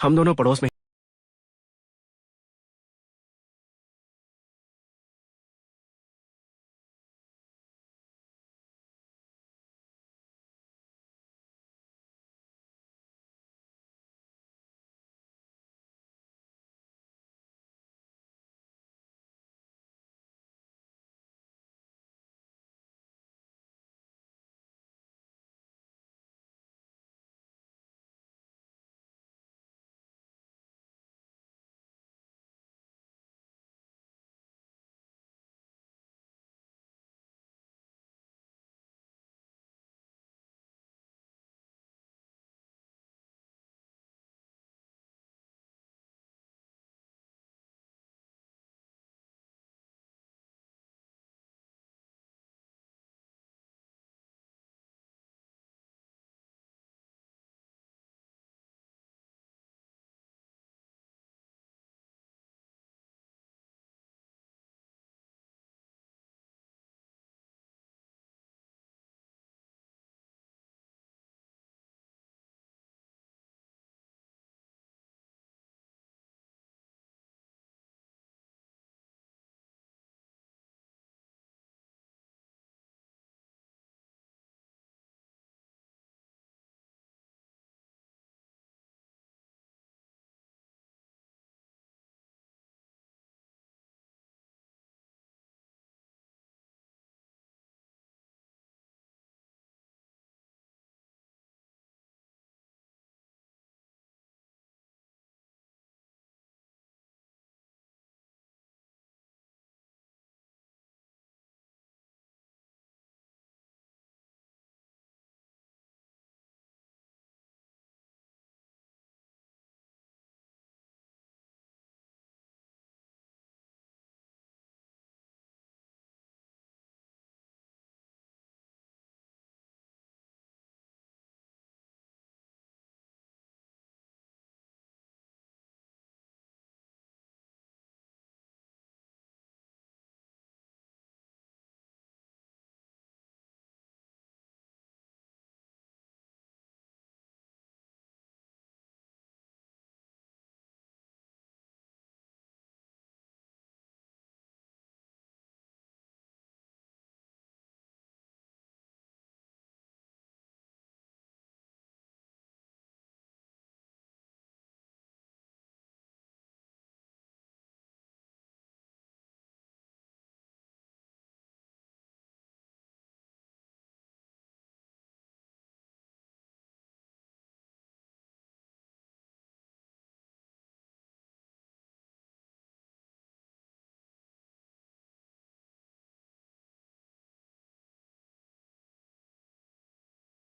हम दोनों पड़ोस में।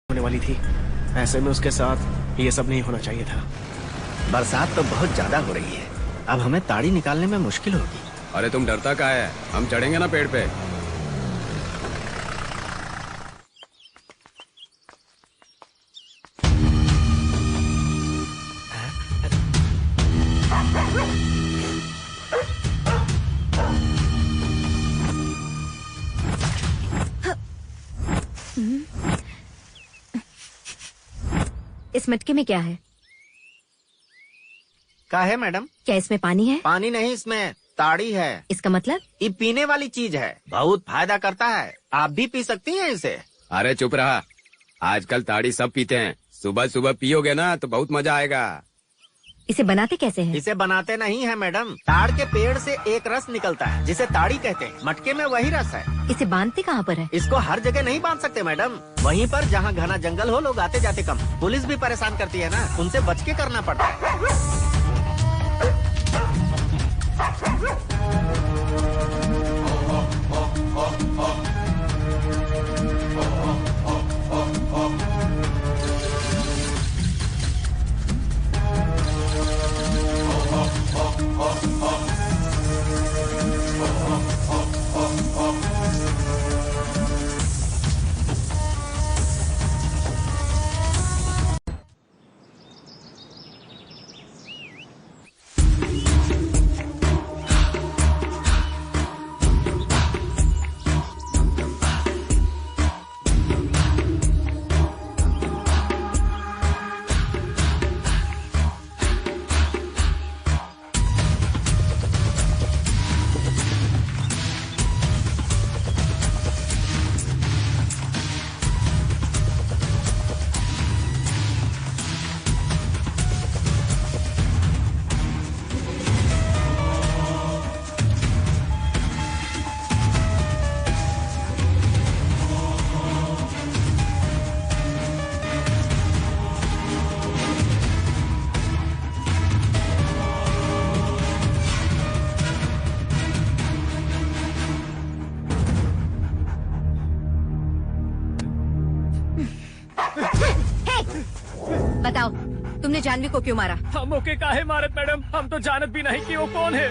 होने वाली थी, ऐसे में उसके साथ ये सब नहीं होना चाहिए था। बरसात तो बहुत ज्यादा हो रही है, अब हमें ताड़ी निकालने में मुश्किल होगी। अरे तुम डरता क्या है, हम चढ़ेंगे ना पेड़ पे। इस मटके में क्या है? क्या है मैडम? क्या इसमें पानी है? पानी नहीं, इसमें ताड़ी है। इसका मतलब? ये पीने वाली चीज है, बहुत फायदा करता है, आप भी पी सकती हैं इसे। अरे चुप रहा, आजकल ताड़ी सब पीते हैं, सुबह सुबह पियोगे ना तो बहुत मजा आएगा। इसे बनाते कैसे हैं? इसे बनाते नहीं है मैडम, ताड़ के पेड़ से एक रस निकलता है जिसे ताड़ी कहते हैं। मटके में वही रस है। इसे बांधते कहाँ पर है? इसको हर जगह नहीं बांध सकते मैडम, वहीं पर जहाँ घना जंगल हो, लोग आते जाते कम। पुलिस भी परेशान करती है ना, उनसे बच के करना पड़ता है। बताओ, तुमने जानवी को क्यों मारा? हम ओके काहे मारत मैडम, हम तो जानत भी नहीं कि वो कौन है।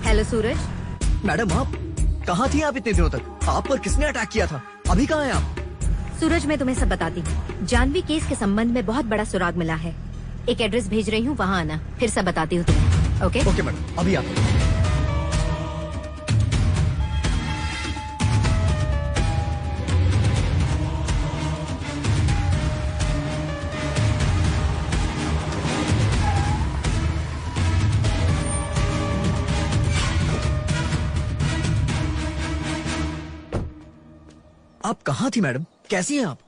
हेलो सूरज। मैडम आप कहाँ थी आप इतने दिनों तक? आप पर किसने अटैक किया था? अभी कहाँ हैं आप? सूरज मैं तुम्हें सब बताती हूँ। जानवी केस के संबंध में बहुत बड़ा सुराग मिला है। एक एड्रेस भेज रही हूँ, वहाँ आना, फिर सब बताती हूँ तुम्हें। ओके ओके मैडम, अभी आप। आप कहाँ थी मैडम? कैसी हैं आप?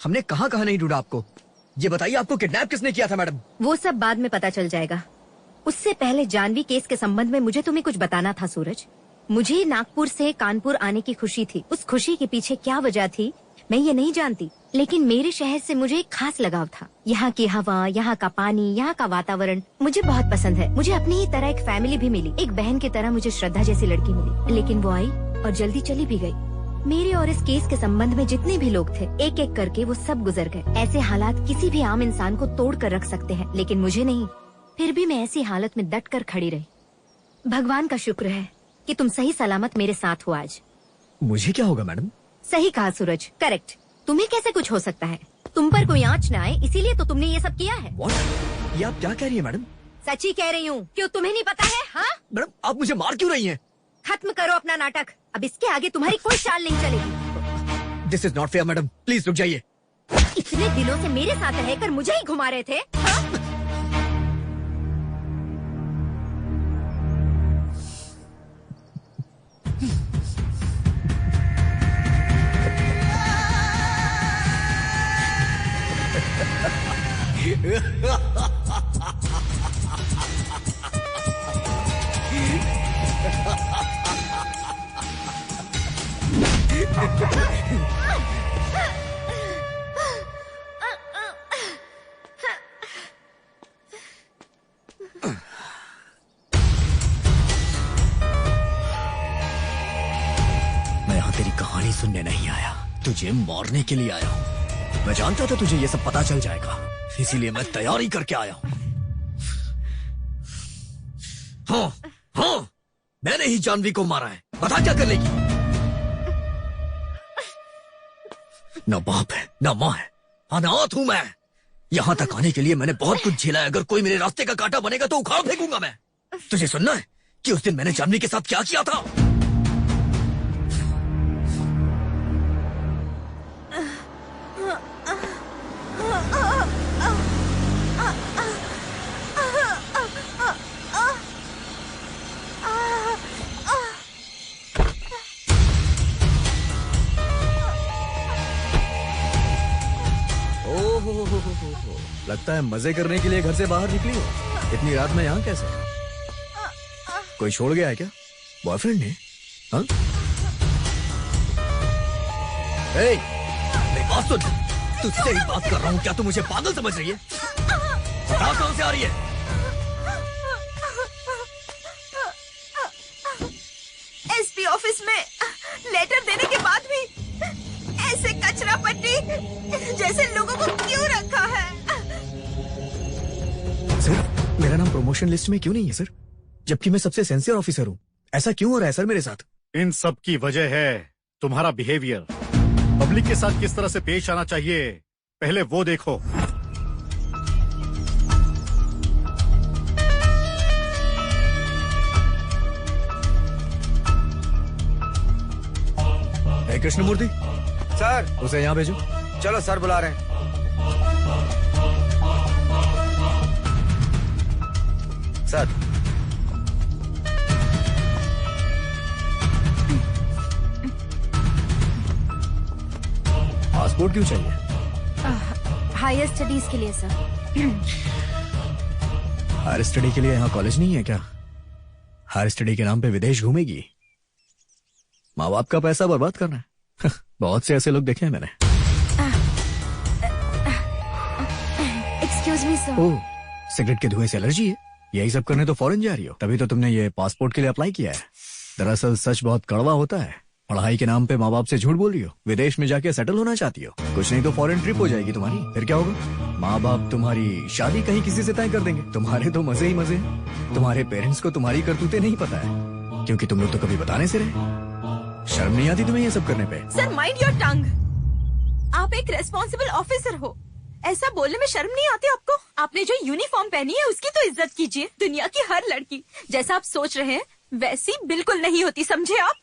हमने कहाँ कहाँ नहीं ढूंढा आपको। ये बताइए आपको किडनैप किसने किया था मैडम? वो सब बाद में पता चल जाएगा। उससे पहले जानवी केस के संबंध में मुझे तुम्हें कुछ बताना था सूरज। मुझे नागपुर से कानपुर आने की खुशी थी। उस खुशी के पीछे क्या वजह थी मैं ये नहीं जानती, लेकिन मेरे शहर से मुझे एक खास लगाव था। यहाँ की हवा, यहाँ का पानी, यहाँ का वातावरण मुझे बहुत पसंद है। मुझे अपनी ही तरह एक फैमिली भी मिली। एक बहन की तरह मुझे श्रद्धा जैसी लड़की मिली, लेकिन वो आई और जल्दी चली भी गई। मेरे और इस केस के संबंध में जितने भी लोग थे, एक एक करके वो सब गुजर गए। ऐसे हालात किसी भी आम इंसान को तोड़ कर रख सकते हैं, लेकिन मुझे नहीं। फिर भी मैं ऐसी हालत में डट कर खड़ी रही। भगवान का शुक्र है कि तुम सही सलामत मेरे साथ हो आज। मुझे क्या होगा मैडम? सही कहा सूरज, करेक्ट। तुम्हें कैसे कुछ हो सकता है? तुम पर कोई आंच न आए, इसीलिए तो तुमने ये सब किया है। What? ये आप क्या कह रही है मैडम? सच्ची कह रही हूँ। क्यों तुम्हें नहीं पता है? हाँ मैडम आप मुझे मार क्यों रही हैं? खत्म करो अपना नाटक। अब इसके आगे तुम्हारी कोई चाल नहीं चलेगी। This is not fair madam, please रुक जाइए। इतने दिनों से मेरे साथ रहकर मुझे ही घुमा रहे थे, हाँ? मैं यहाँ तेरी कहानी सुनने नहीं आया, तुझे मारने के लिए आया हूँ। मैं जानता था तुझे ये सब पता चल जाएगा, इसीलिए मैं तैयारी करके आया हूँ। हाँ हाँ, मैंने ही जानवी को मारा है। बता क्या कर लेगी? न बाप है न माँ है, अनाथ हूं मैं। यहाँ तक आने के लिए मैंने बहुत कुछ झेला है। अगर कोई मेरे रास्ते का कांटा बनेगा तो उखाड़ फेंकूंगा मैं। तुझे सुनना है कि उस दिन मैंने जानवी के साथ क्या किया था? लगता है मजे करने के लिए घर से बाहर निकली हो। इतनी रात में यहाँ कैसे? कोई छोड़ गया है क्या? बॉयफ्रेंड ने? हाँ? मेरी बात सुन, तुझसे ही बात कर रहा हूँ। क्या तू मुझे पागल समझ रही है? बता कहाँ से आ रही है? एसपी ऑफिस में लेटर देने के बाद भी ऐसे कचरा पट्टी जैसे लोगों को क्यों रखा है? सर, मेरा नाम प्रमोशन लिस्ट में क्यों नहीं है सर? जबकि मैं सबसे सिंसियर ऑफिसर हूँ। ऐसा क्यों हो रहा है सर मेरे साथ? इन सब की वजह है तुम्हारा बिहेवियर। पब्लिक के साथ किस तरह से पेश आना चाहिए, पहले वो देखो। कृष्णमूर्ति सर, उसे यहाँ भेजो। चलो सर बुला रहे हैं। सर, पासपोर्ट क्यों चाहिए? हायर स्टडीज के लिए सर। हायर स्टडी के लिए यहाँ कॉलेज नहीं है क्या? हायर स्टडी के नाम पे विदेश घूमेगी? माँ बाप का पैसा बर्बाद करना है। बहुत से ऐसे लोग देखे हैं मैंने। Excuse me sir. Oh, cigarette के धुएं से एलर्जी है? यही सब करने तो फॉरेन जा रही हो। तभी तो तुमने ये पासपोर्ट के लिए अप्लाई किया है। दरअसल सच बहुत कड़वा होता है। पढ़ाई के नाम पे माँ बाप से झूठ बोल रही हो। विदेश में जाके सेटल होना चाहती हो। कुछ नहीं तो फॉरेन ट्रिप हो जाएगी तुम्हारी। फिर क्या होगा? माँ बाप तुम्हारी शादी कहीं किसी से तय कर देंगे। तुम्हारे तो मजे ही मजे हैं। तुम्हारे पेरेंट्स को तुम्हारी करतूतें नहीं पता है, क्योंकि तुम लोग तो कभी बताने से रहे। शर्म नहीं आती तुम्हें ये सब करने पे? Sir, mind your tongue. आप एक रेस्पॉन्सिबल ऑफिसर हो, ऐसा बोलने में शर्म नहीं आती आपको? आपने जो यूनिफॉर्म पहनी है उसकी तो इज्जत कीजिए। दुनिया की हर लड़की जैसा आप सोच रहे हैं वैसी बिल्कुल नहीं होती, समझे आप?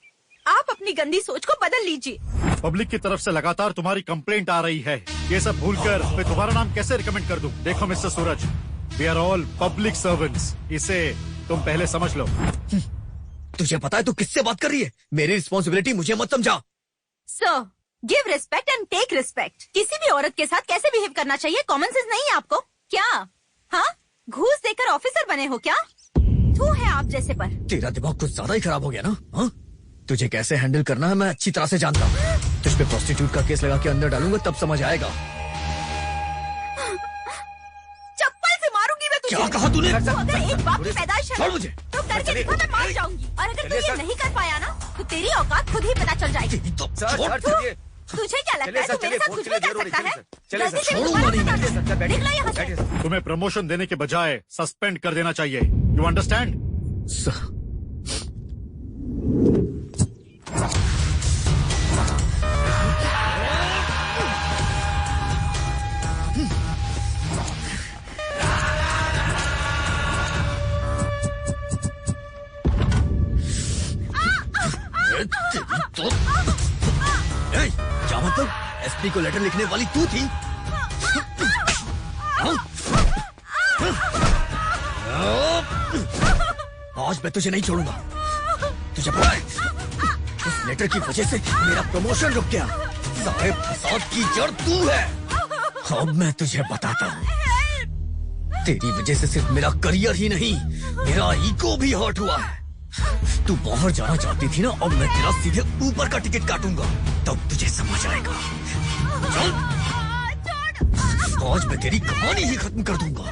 आप अपनी गंदी सोच को बदल लीजिए। पब्लिक की तरफ से लगातार तुम्हारी कंप्लेंट आ रही है। ये सब भूलकर मैं तुम्हारा नाम कैसे रिकमेंड कर दूं? देखो mister Suraj, we are all public servants. इसे तुम पहले समझ लो। तुझे पता है तू किससे बात कर रही है? मेरी रिस्पॉन्सिबिलिटी मुझे मत समझा। Sir, give respect and take respect. किसी भी औरत के साथ कैसे बिहेव करना चाहिए कॉमन सेंस नहीं है आपको क्या? हाँ, घूस देकर ऑफिसर बने हो क्या? थू है आप जैसे पर। तेरा दिमाग कुछ ज्यादा ही खराब हो गया ना? हाँ, तुझे कैसे हैंडल करना है मैं अच्छी तरह से जानता हूँ। तुझ पे प्रोस्टिट्यूट का केस लगा के अंदर डालूंगा तब समझ आएगा। चप्पल से मारूंगी मैं तुझे। क्या कहा तूने? तो अगर एक बाप की पैदाइश है छोड़ मुझे। तो करके दिखा, मैं मान जाऊंगी। और अगर तू ये नहीं कर पाया ना तो तेरी औकात खुद ही पता चल जाएगी। तुझे क्या लगता है तू मेरे साथ कुछ भी कर सकता है? गलती से दोबारा मत करना। निकलो यहाँ से। तुम्हें प्रमोशन देने के बजाय सस्पेंड कर देना चाहिए। You understand? क्या मतलब? एसपी को लेटर लिखने वाली तू थी? आज मैं तुझे नहीं छोड़ूंगा। तुझे पता है इस लेटर की वजह से मेरा प्रमोशन रुक गया। सारे फसाद की जड़ तू है। अब मैं तुझे बताता हूँ, तेरी वजह से सिर्फ मेरा करियर ही नहीं मेरा ईगो भी हर्ट हुआ है। तू बाहर जाना चाहती थी ना, अब मैं तेरा सीधे ऊपर का टिकट काटूंगा तब तुझे समझ आएगा। चल, आज मैं तेरी कहानी ही खत्म कर दूंगा।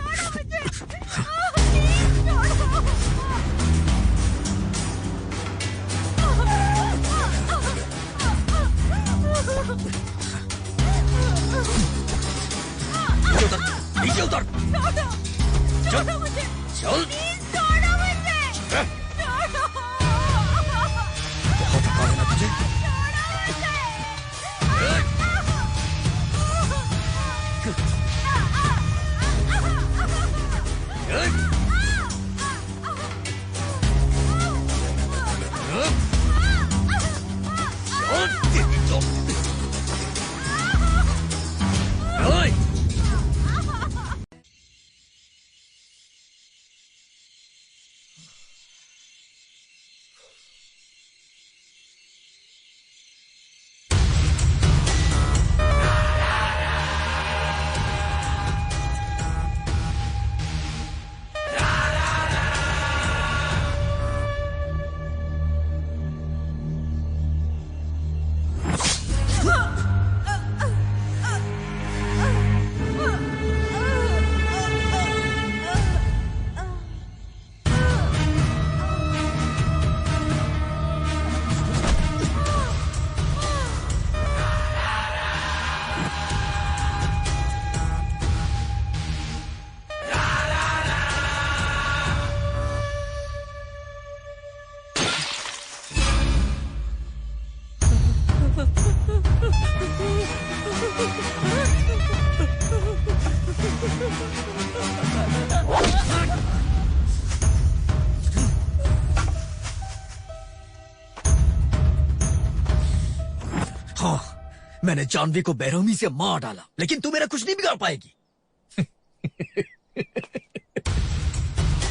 नीचे उतर। चल, चल। बहुत थका है ना तुझे? मैंने जानवी को बेरहमी से मार डाला, लेकिन तू मेरा कुछ नहीं बिगाड़ पाएगी।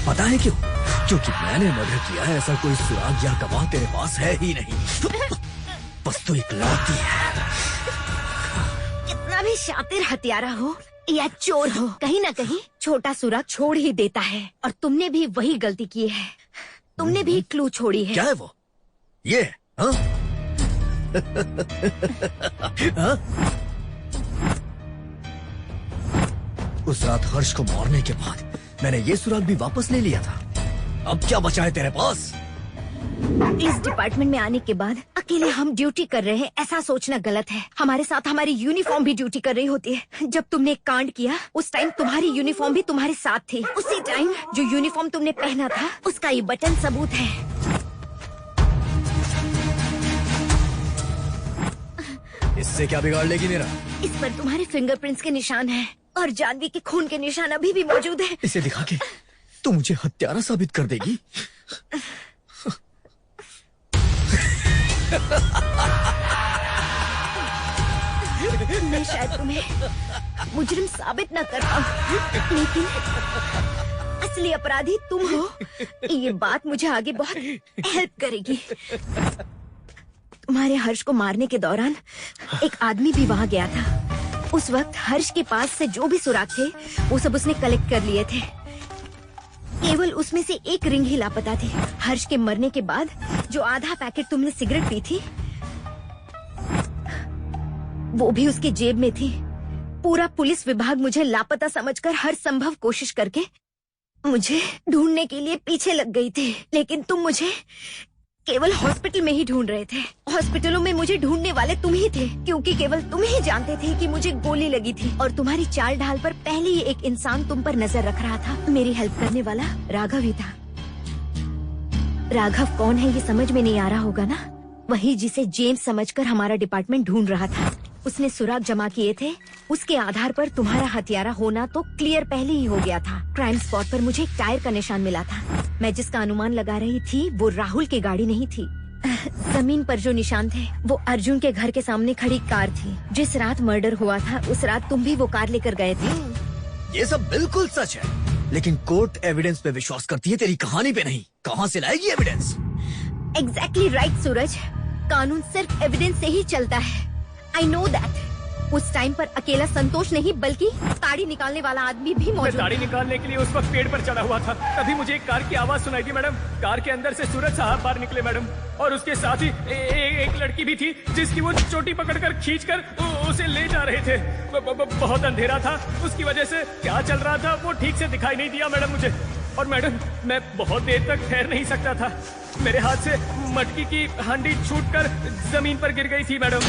पता है क्यों? क्योंकि मैंने मर्डर किया है, ऐसा कोई सुराग या गवाह तेरे पास है ही नहीं। बस तू इकलौती है। कितना भी शातिर हत्यारा हो या चोर हो, कहीं ना कहीं छोटा सुराग छोड़ ही देता है। और तुमने भी वही गलती की है। तुमने भी क्लू छोड़ी है। क्या है वो? ये हाँ? हाँ? उस रात हर्ष को मारने के बाद मैंने ये सुराग भी वापस ले लिया था। अब क्या बचा है तेरे पास? इस डिपार्टमेंट में आने के बाद अकेले हम ड्यूटी कर रहे हैं, ऐसा सोचना गलत है। हमारे साथ हमारी यूनिफॉर्म भी ड्यूटी कर रही होती है। जब तुमने कांड किया उस टाइम तुम्हारी यूनिफॉर्म भी तुम्हारे साथ थी। उसी टाइम जो यूनिफॉर्म तुमने पहना था उसका ये बटन सबूत है। इससे क्या बिगाड़ लेगी मेरा? इस पर तुम्हारे फिंगरप्रिंट्स के निशान हैं और जानवी के खून के निशान अभी भी मौजूद है। इसे दिखा के तू मुझे हत्यारा साबित कर देगी? मैं शायद तुम्हें मुजरिम साबित न कर पाऊं, लेकिन असली अपराधी तुम हो। ये बात मुझे आगे बहुत हेल्प करेगी। तुम्हारे हर्ष को मारने के दौरान एक आदमी भी वहाँ गया था। उस वक्त हर्ष के पास से जो भी सुराग थे वो सब उसने कलेक्ट कर लिए थे। केवल उसमें से एक रिंग ही लापता थी। हर्ष के मरने के बाद जो आधा पैकेट तुमने सिगरेट पी थी वो भी उसके जेब में थी। पूरा पुलिस विभाग मुझे लापता समझकर हर संभव कोशिश करके मुझे ढूंढने के लिए पीछे लग गई थी, लेकिन तुम मुझे केवल हॉस्पिटल में ही ढूंढ रहे थे। हॉस्पिटलों में मुझे ढूंढने वाले तुम ही थे, क्योंकि केवल तुम ही जानते थे कि मुझे गोली लगी थी। और तुम्हारी चाल ढाल पर पहले ही एक इंसान तुम पर नजर रख रहा था। मेरी हेल्प करने वाला राघव ही था। राघव कौन है ये समझ में नहीं आ रहा होगा ना? वही जिसे जेम्स समझकर हमारा डिपार्टमेंट ढूंढ रहा था। उसने सुराग जमा किए थे। उसके आधार पर तुम्हारा हत्यारा होना तो क्लियर पहले ही हो गया था। क्राइम स्पॉट पर मुझे एक टायर का निशान मिला था। मैं जिसका अनुमान लगा रही थी वो राहुल की गाड़ी नहीं थी। जमीन पर जो निशान थे वो अर्जुन के घर के सामने खड़ी कार थी। जिस रात मर्डर हुआ था उस रात तुम भी वो कार लेकर गए थे। ये सब बिल्कुल सच है, लेकिन कोर्ट एविडेंस पे विश्वास करती है, तेरी कहानी पे नहीं। कहाँ से लाएगी एविडेंस? एग्जैक्टली राइट सूरज। कानून सिर्फ एविडेंस से ही चलता है। I know that. उस टाइम पर अकेला संतोष नहीं बल्कि ताड़ी निकालने वाला आदमी भी मौजूद। ताड़ी निकालने के लिए उस वक्त पेड़ पर चढ़ा हुआ था। तभी मुझे एक कार की आवाज सुनाई दी मैडम। कार के अंदर से सूरज साहब बाहर निकले मैडम, और उसके साथ ही एक लड़की भी थी जिसकी वो चोटी पकड़कर खींचकर उसे ले जा रहे थे। बहुत अंधेरा था, उसकी वजह से क्या चल रहा था वो ठीक से दिखाई नहीं दिया मैडम मुझे। और मैडम मैं बहुत देर तक ठहर नहीं सकता था। मेरे हाथ से मटकी की हांडी छूटकर जमीन पर गिर गई थी मैडम।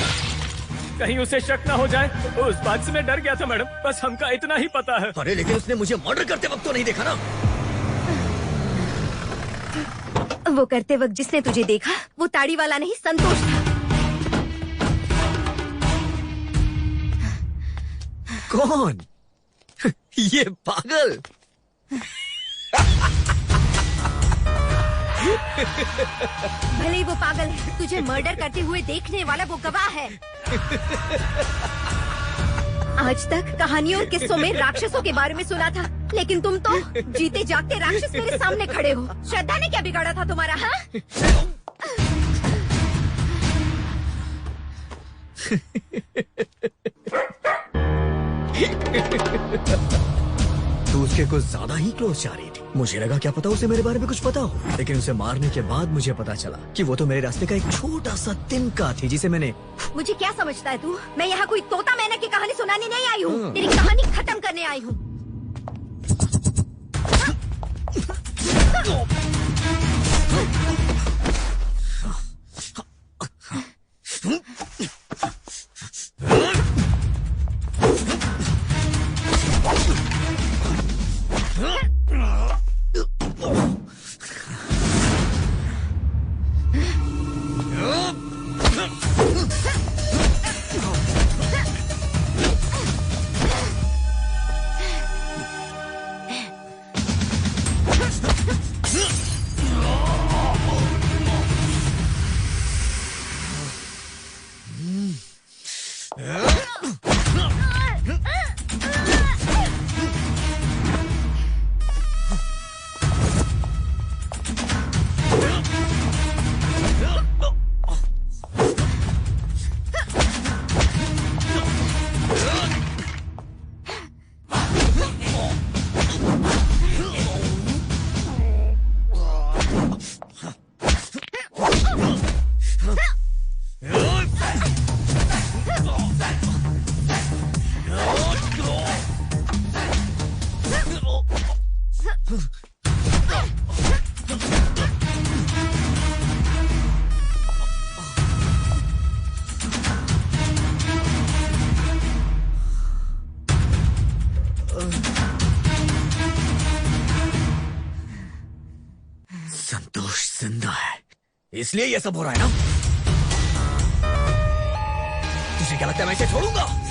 कहीं उसे शक ना हो जाए, उस बात से मैं डर गया था मैडम। बस हमका इतना ही पता है। अरे लेकिन उसने मुझे मर्डर करते वक्त तो नहीं देखा ना? वो करते वक्त जिसने तुझे देखा वो ताड़ी वाला नहीं संतोष था। कौन? ये पागल। भले ही वो पागल है, तुझे मर्डर करते हुए देखने वाला वो गवाह है। आज तक कहानियों और किस्सों में राक्षसों के बारे में सुना था, लेकिन तुम तो जीते जागते राक्षस मेरे सामने खड़े हो। श्रद्धा ने क्या बिगाड़ा था तुम्हारा? हाँ? तू उसके कुछ ज्यादा ही क्लोज जा रही थी। मुझे लगा क्या पता उसे मेरे बारे में कुछ पता हो, लेकिन उसे मारने के बाद मुझे पता चला कि वो तो मेरे रास्ते का एक छोटा सा तिनका थी जिसे मैंने। मुझे क्या समझता है तू? मैं यहाँ कोई तोता मैना की कहानी सुनाने नहीं आई हूँ। तेरी कहानी खत्म करने आई हूँ। संतोष जिंदा है, इसलिए ये सब हो रहा है ना? तुझे क्या लगता है मैं इसे छोड़ूंगा?